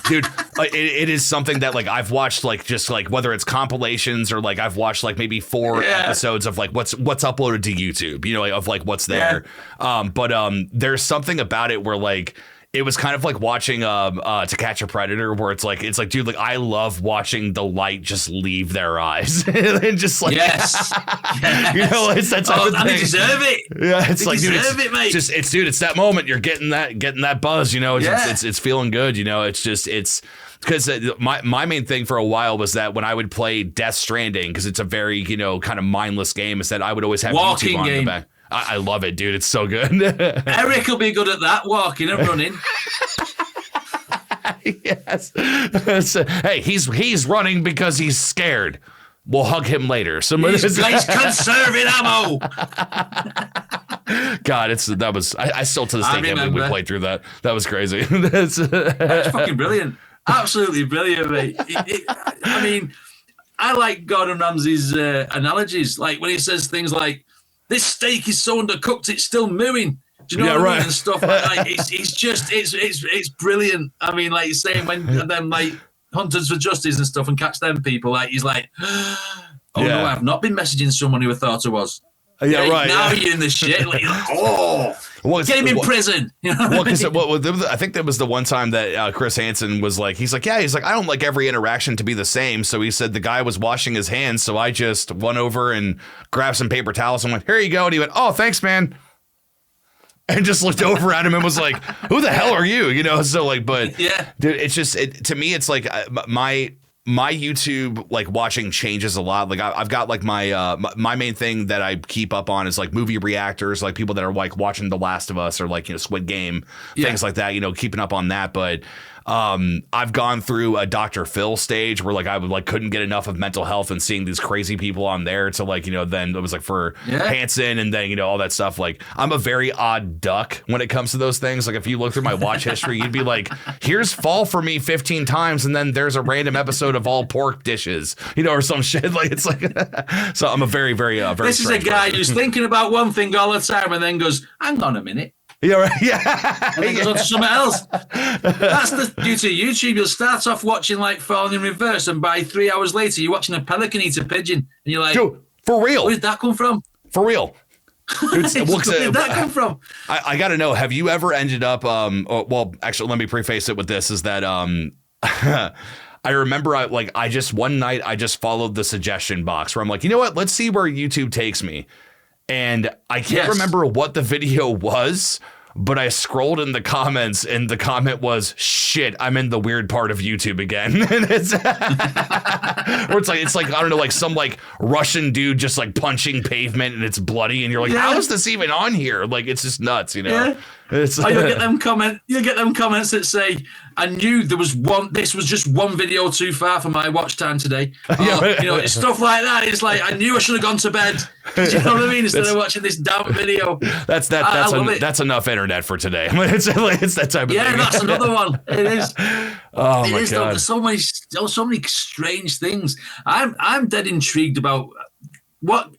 B: dude, like, it is something that like I've watched, like just like whether it's compilations or like I've watched like maybe 4 episodes of like what's uploaded to YouTube, you know, like, of like what's there. But there's something about it where like, it was kind of like watching To Catch a Predator, where it's like, dude, like I love watching the light just leave their eyes and just like, you know, it's that type of thing.
C: And they deserve it.
B: Yeah, it's
C: they
B: like, dude,
C: mate.
B: It's that moment you're getting that buzz, you know. It's feeling good, you know. It's because my main thing for a while was that when I would play Death Stranding, because it's a very, you know, kind of mindless game, is that I would always have YouTube on in the back. I love it, dude. It's so good.
C: Eric will be good at that, walking and running.
B: Yes. So, hey, he's running because he's scared. We'll hug him later.
C: He's conserving ammo.
B: God, I still to this day can't believe we played through that. That was crazy.
C: That's fucking brilliant. Absolutely brilliant, mate. I mean, I like Gordon Ramsay's analogies. Like when he says things like, this steak is so undercooked, it's still mooing. Do you know what I mean? And stuff like that. It's brilliant. I mean, like you're saying, when them like Hunters for Justice and stuff and catch them people, like he's like, no, I've not been messaging someone who I thought I was.
B: Yeah, right.
C: Now you're in the shit. Like, get him in prison. You know
B: I think that was the one time that Chris Hansen was like, he's like, I don't like every interaction to be the same. So he said the guy was washing his hands. So I just went over and grabbed some paper towels and went, here you go. And he went, oh, thanks, man. And just looked over at him and was like, who the hell are you? You know, so like, but dude, it's just, to me, it's like my YouTube like watching changes a lot. Like I've got like my main thing that I keep up on is like movie reactors, like people that are like watching The Last of Us or like, you know, Squid Game, things like that, you know, keeping up on that. But I've gone through a Dr. Phil stage where like I would like couldn't get enough of mental health and seeing these crazy people on there to like, you know, then it was like for Hansen and then, you know, all that stuff. Like I'm a very odd duck when it comes to those things. Like if you look through my watch history, you'd be like, here's Fall for Me 15 times and then there's a random episode of All Pork Dishes, you know, or some shit. Like it's like so I'm a very this
C: is a guy who's thinking about one thing all the time and then goes, hang on a minute.
B: Yeah, right. Yeah.
C: And then goes on to something else. That's the beauty of YouTube. You'll start off watching like Falling in Reverse, and by 3 hours later, you're watching a pelican eat a pigeon, and you're like,
B: dude, for real.
C: Where did that come from?
B: For real.
C: Where did that come from?
B: I got to know, have you ever ended up, well, actually, let me preface it with this, is that I remember I just one night I just followed the suggestion box where I'm like, you know what? Let's see where YouTube takes me. And I can't remember what the video was, but I scrolled in the comments and the comment was, shit, I'm in the weird part of YouTube again. And it's or it's like, I don't know, like some like Russian dude just like punching pavement and it's bloody. And you're like, how is this even on here? Like, it's just nuts, you know? Yeah. It's,
C: you'll get them comments that say, I knew this was just one video too far for my watch time today. It's stuff like that. It's like, I knew I should have gone to bed. Do you know what I mean? Instead of watching this damn video.
B: That's enough internet for today. It's that type of thing.
C: Yeah, that's another one. It is.
B: Oh my God.
C: There's so many strange things. I'm dead intrigued about what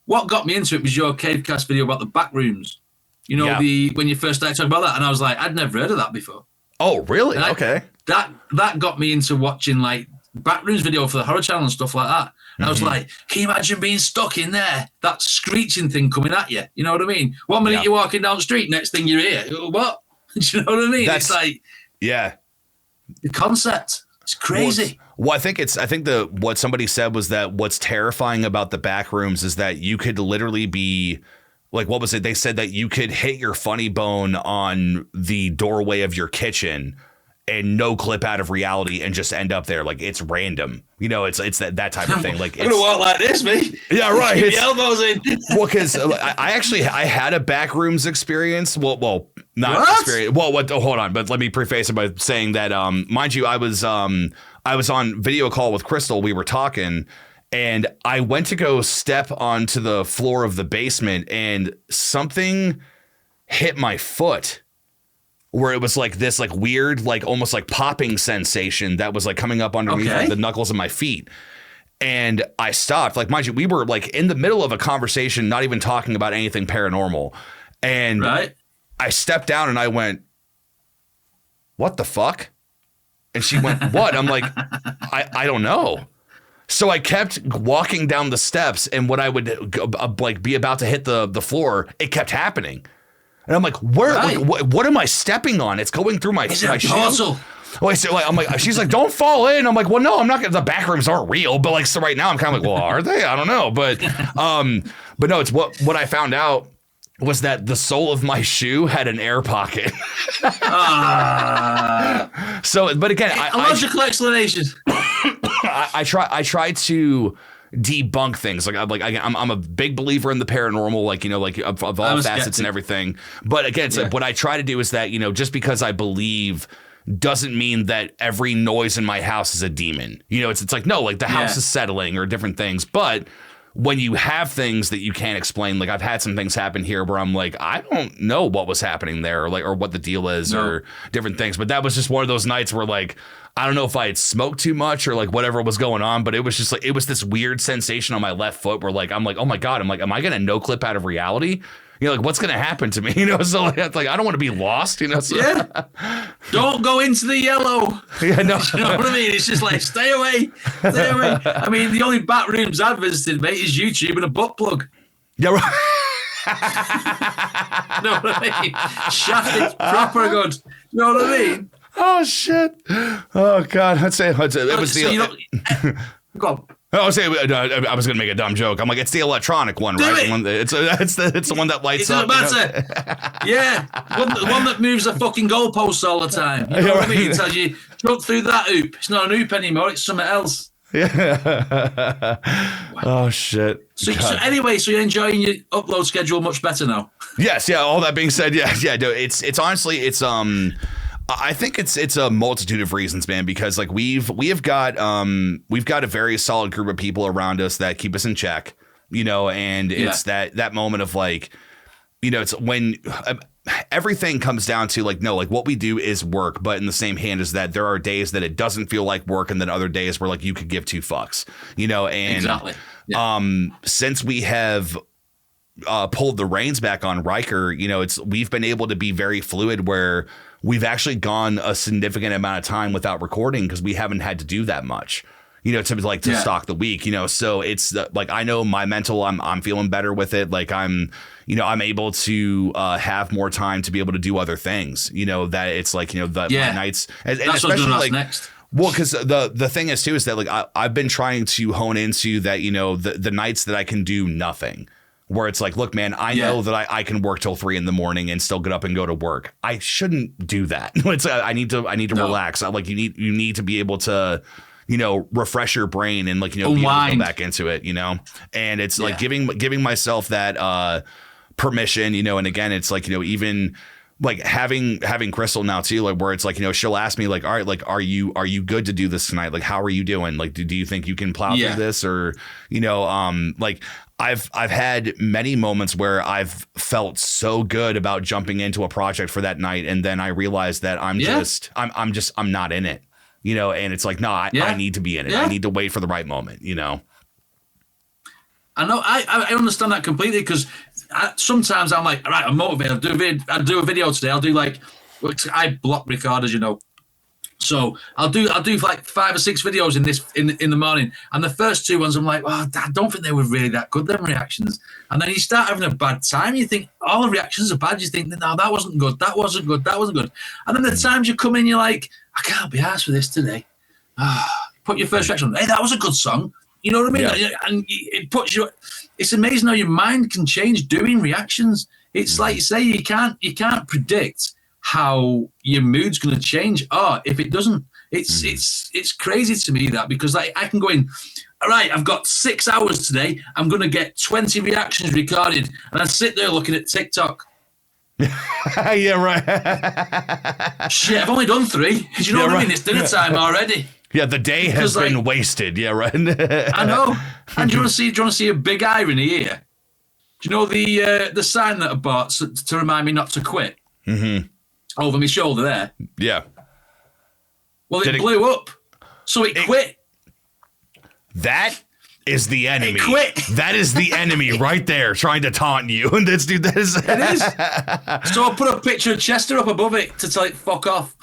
C: got me into it was your Cavecast video about the back rooms. You know, when you first started talking about that, and I was like, I'd never heard of that before.
B: Oh, really? Okay.
C: That got me into watching like Backrooms video for the Horror Channel and stuff like that. And I was like, can you imagine being stuck in there? That screeching thing coming at you. You know what I mean? 1 minute you're walking down the street, next thing you're here. What? Do you know what I mean? It's like, the concept. It's crazy.
B: Well, I think what somebody said was that what's terrifying about the Backrooms is that you could literally be. Like, what was it? They said that you could hit your funny bone on the doorway of your kitchen and no clip out of reality and just end up there. Like, it's random. You know, it's that type of thing. Like,
C: I'm going to walk like this, me.
B: Yeah, right.
C: Keep the elbows in.
B: Well, because I had a Backrooms experience. Well, not experience. Well, hold on. But let me preface it by saying that, mind you, I was on video call with Crystal. We were talking. And I went to go step onto the floor of the basement and something hit my foot where it was like this like weird, like almost like popping sensation that was like coming up underneath the knuckles of my feet. And I stopped. Like, mind you, we were like in the middle of a conversation, not even talking about anything paranormal. And I stepped down and I went, what the fuck? And she went, what? I'm like, I don't know. So I kept walking down the steps, and when I would be about to hit the floor, it kept happening. And I'm like, where? Like, what am I stepping on? It's going through my shoe. I'm like, she's like, don't fall in. I'm like, well, no, I'm not gonna. The Backrooms aren't real, but like, so right now I'm kind of like, well, are they? I don't know, but no, it's what I found out was that the sole of my shoe had an air pocket. So, but again,
C: logical explanation.
B: I try to debunk things. Like I'm a big believer in the paranormal, like, you know, like of all facets and everything. But again, what I try to do is that, you know, just because I believe doesn't mean that every noise in my house is a demon. You know, it's like, no, like the house is settling or different things. But when you have things that you can't explain, like I've had some things happen here where I'm like, I don't know what was happening there, or what the deal is, or different things. But that was just one of those nights where, like, I don't know if I had smoked too much or like whatever was going on, but it was just like, it was this weird sensation on my left foot where, like, I'm like, oh my God, I'm like, am I going to no clip out of reality? You know, like, what's going to happen to me? You know, so like, it's like, I don't want to be lost, you know? So.
C: Yeah. Don't go into the yellow.
B: Yeah, no.
C: You know what I mean? It's just like, stay away. Stay away. I mean, the only Backrooms I've visited, mate, is YouTube and a butt plug.
B: Yeah, right.
C: You know what I mean? Shafted proper good. You know what I mean?
B: Oh, shit. Oh, God. I'd say it was
C: Go on.
B: I was going to make a dumb joke. I'm like, it's the electronic one, right? It's the one that lights up.
C: It doesn't matter. Yeah. One that moves the fucking goalposts all the time. You know what I mean? It tells you, jump through that hoop. It's not an hoop anymore. It's something else.
B: Yeah. Oh, shit.
C: So anyway, so you're enjoying your upload schedule much better now?
B: Yes. Yeah. All that being said, yeah. It's honestly, I think it's a multitude of reasons, man, because like we've got a very solid group of people around us that keep us in check, you know, and it's that moment of like, you know, it's when everything comes down to like, no, like what we do is work, but in the same hand is that there are days that it doesn't feel like work, and then other days where like you could give two fucks, you know, and
C: exactly. Yeah.
B: Since we have pulled the reins back on Riker, you know, we've been able to be very fluid where we've actually gone a significant amount of time without recording because we haven't had to do that much, you know, to stock the week, you know. So it's like, I know my mental, I'm feeling better with it. Like I'm able to have more time to be able to do other things, you know, that it's like, you know, my nights and especially like next. Well, because the thing is too is that like I've been trying to hone into that, you know, the nights that I can do nothing. Where it's like, look, man, I know that I can work till 3 a.m. and still get up and go to work. I shouldn't do that. I need to relax. Like you need to be able to, you know, refresh your brain and like, you know, be able to go back into it, you know. And it's like giving myself that permission, you know. And again, it's like, you know, even like having Crystal now too, like where it's like, you know, she'll ask me like, all right, like, are you good to do this tonight? Like, how are you doing? Like, do you think you can plow through this? Or, you know, like I've had many moments where I've felt so good about jumping into a project for that night. And then I realized that I'm not in it, you know, and it's like, no, I need to be in it. I need to wait for the right moment, you know?
C: I know. I understand that completely because sometimes I'm like, all right, I'm motivated. I'll do a video today. I'll do like, I block record, as you know. So I'll do like 5 or 6 videos in the morning, and the first 2 ones I'm like, I don't think they were really that good, them reactions. And then you start having a bad time. You think all the reactions are bad. You think, no, that wasn't good. That wasn't good. That wasn't good. And then the times you come in, you're like, I can't be arsed for this today. Put your first reaction on. Hey, that was a good song. You know what I mean? Yeah. And it puts you. It's amazing how your mind can change doing reactions. It's like you say, you can't predict how your mood's going to change. If it doesn't, it's crazy to me that, because like I can go in, all right, I've got 6 hours today. I'm going to get 20 reactions recorded, and I sit there looking at TikTok.
B: Yeah, right.
C: Shit, I've only done 3. Do you know what I mean? It's dinner time already.
B: Yeah, the day has been wasted. Yeah, right.
C: I know. And do you want to see a big irony here? Do you know the sign that I bought to remind me not to quit?
B: Mm-hmm.
C: Over my shoulder there.
B: Yeah.
C: Well, it blew up, so it quit.
B: That is the enemy.
C: It quit.
B: That is the enemy right there, trying to taunt you. And this dude, that is.
C: It is. So I put a picture of Chester up above it to tell it fuck off.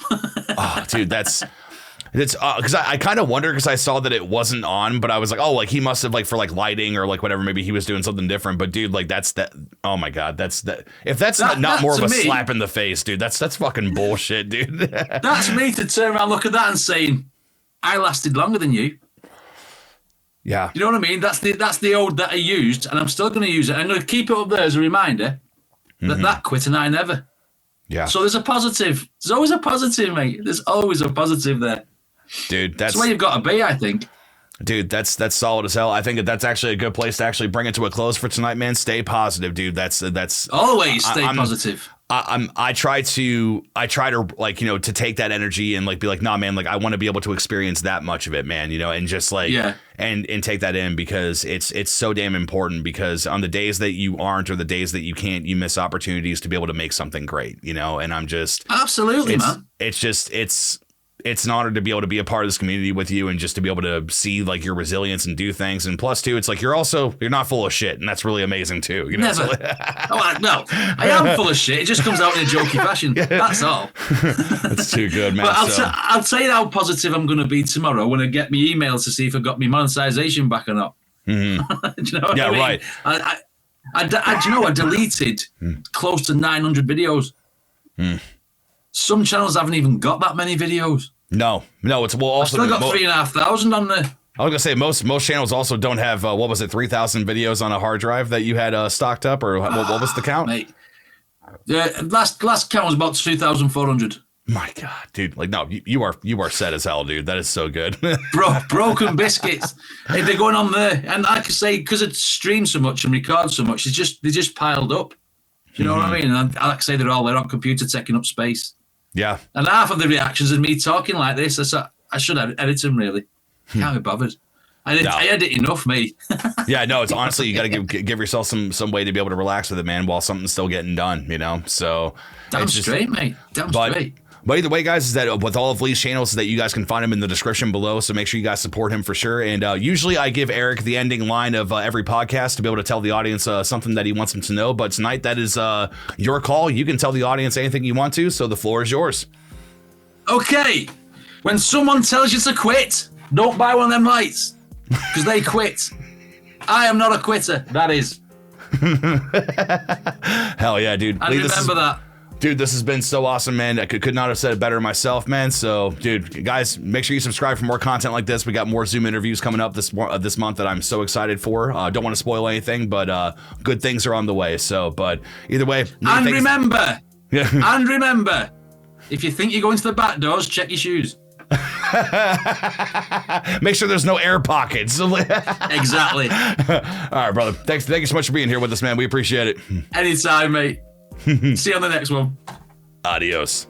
B: Oh, dude, that's because I kind of wondered, because I saw that it wasn't on, but I was like, oh, like he must have, like, for like lighting or like whatever, maybe he was doing something different. But dude, like that's that. Oh my god, that's that. If that's not more of a slap in the face, dude, that's fucking bullshit, dude.
C: That's me to turn around, look at that, and saying, I lasted longer than you.
B: Yeah,
C: you know what I mean? That's the old that I used, and I'm still going to use it. I'm going to keep it up there as a reminder that quit and I never. Yeah. So there's a positive. There's always a positive, mate. There's always a positive there.
B: Dude, that's
C: where you've got to be, I think.
B: Dude, that's solid as hell. I think that's actually a good place to actually bring it to a close for tonight, man. Stay positive, dude. That's
C: always stay positive.
B: I try to like, you know, to take that energy and like be like, nah, man, like I want to be able to experience that much of it, man, you know, and just like and take that in, because it's so damn important, because on the days that you aren't, or the days that you can't, you miss opportunities to be able to make something great, you know. And I'm just
C: absolutely, man.
B: It's an honor to be able to be a part of this community with you, and just to be able to see like your resilience and do things. And plus too, it's like you're not full of shit, and that's really amazing too. You know?
C: Never. No, I am full of shit. It just comes out in a jokey fashion. That's all.
B: That's too good, man.
C: But I'll tell you how positive I'm going to be tomorrow when I get my emails to see if I got my monetization back or not.
B: Mm-hmm.
C: Do you know what I mean? Right. I deleted close to 900 videos. Some channels haven't even got that many videos.
B: No, it's also
C: I still got 3,500 on there.
B: I was gonna say most channels also don't have 3,000 videos on a hard drive that you had stocked up, or what was the count?
C: Mate. Yeah, last count was about 2,400.
B: My God, dude! Like, no, you are set as hell, dude. That is so good.
C: Broken biscuits. Hey, they're going on there, and like I say, because it streams so much and records so much, they just piled up. Do you know what I mean? And like I say, they're all there on computer taking up space.
B: Yeah. And
C: half of the reactions is me talking like this. I should edit them, really. Can't be bothered. I edit enough, me.
B: Yeah, no, it's honestly, you got to give yourself some way to be able to relax with it, man, while something's still getting done, you know? So
C: Damn straight, mate. Damn straight.
B: But either way, guys, is that with all of Lee's channels, is that you guys can find him in the description below. So make sure you guys support him for sure. And usually I give Eric the ending line of every podcast to be able to tell the audience something that he wants them to know. But tonight, that is your call. You can tell the audience anything you want to. So the floor is yours.
C: Okay. When someone tells you to quit, don't buy one of them lights because they quit. I am not a quitter. That is.
B: Hell yeah, dude.
C: And remember that.
B: Dude, this has been so awesome, man. I could not have said it better myself, man. So, dude, guys, make sure you subscribe for more content like this. We got more Zoom interviews coming up this month that I'm so excited for. Don't want to spoil anything, but good things are on the way. So, but either way.
C: And remember, if you think you're going to the back doors, check your shoes.
B: Make sure there's no air pockets.
C: Exactly.
B: All right, brother. Thank you so much for being here with us, man. We appreciate it.
C: Anytime, mate. See you on the next one.
B: Adios.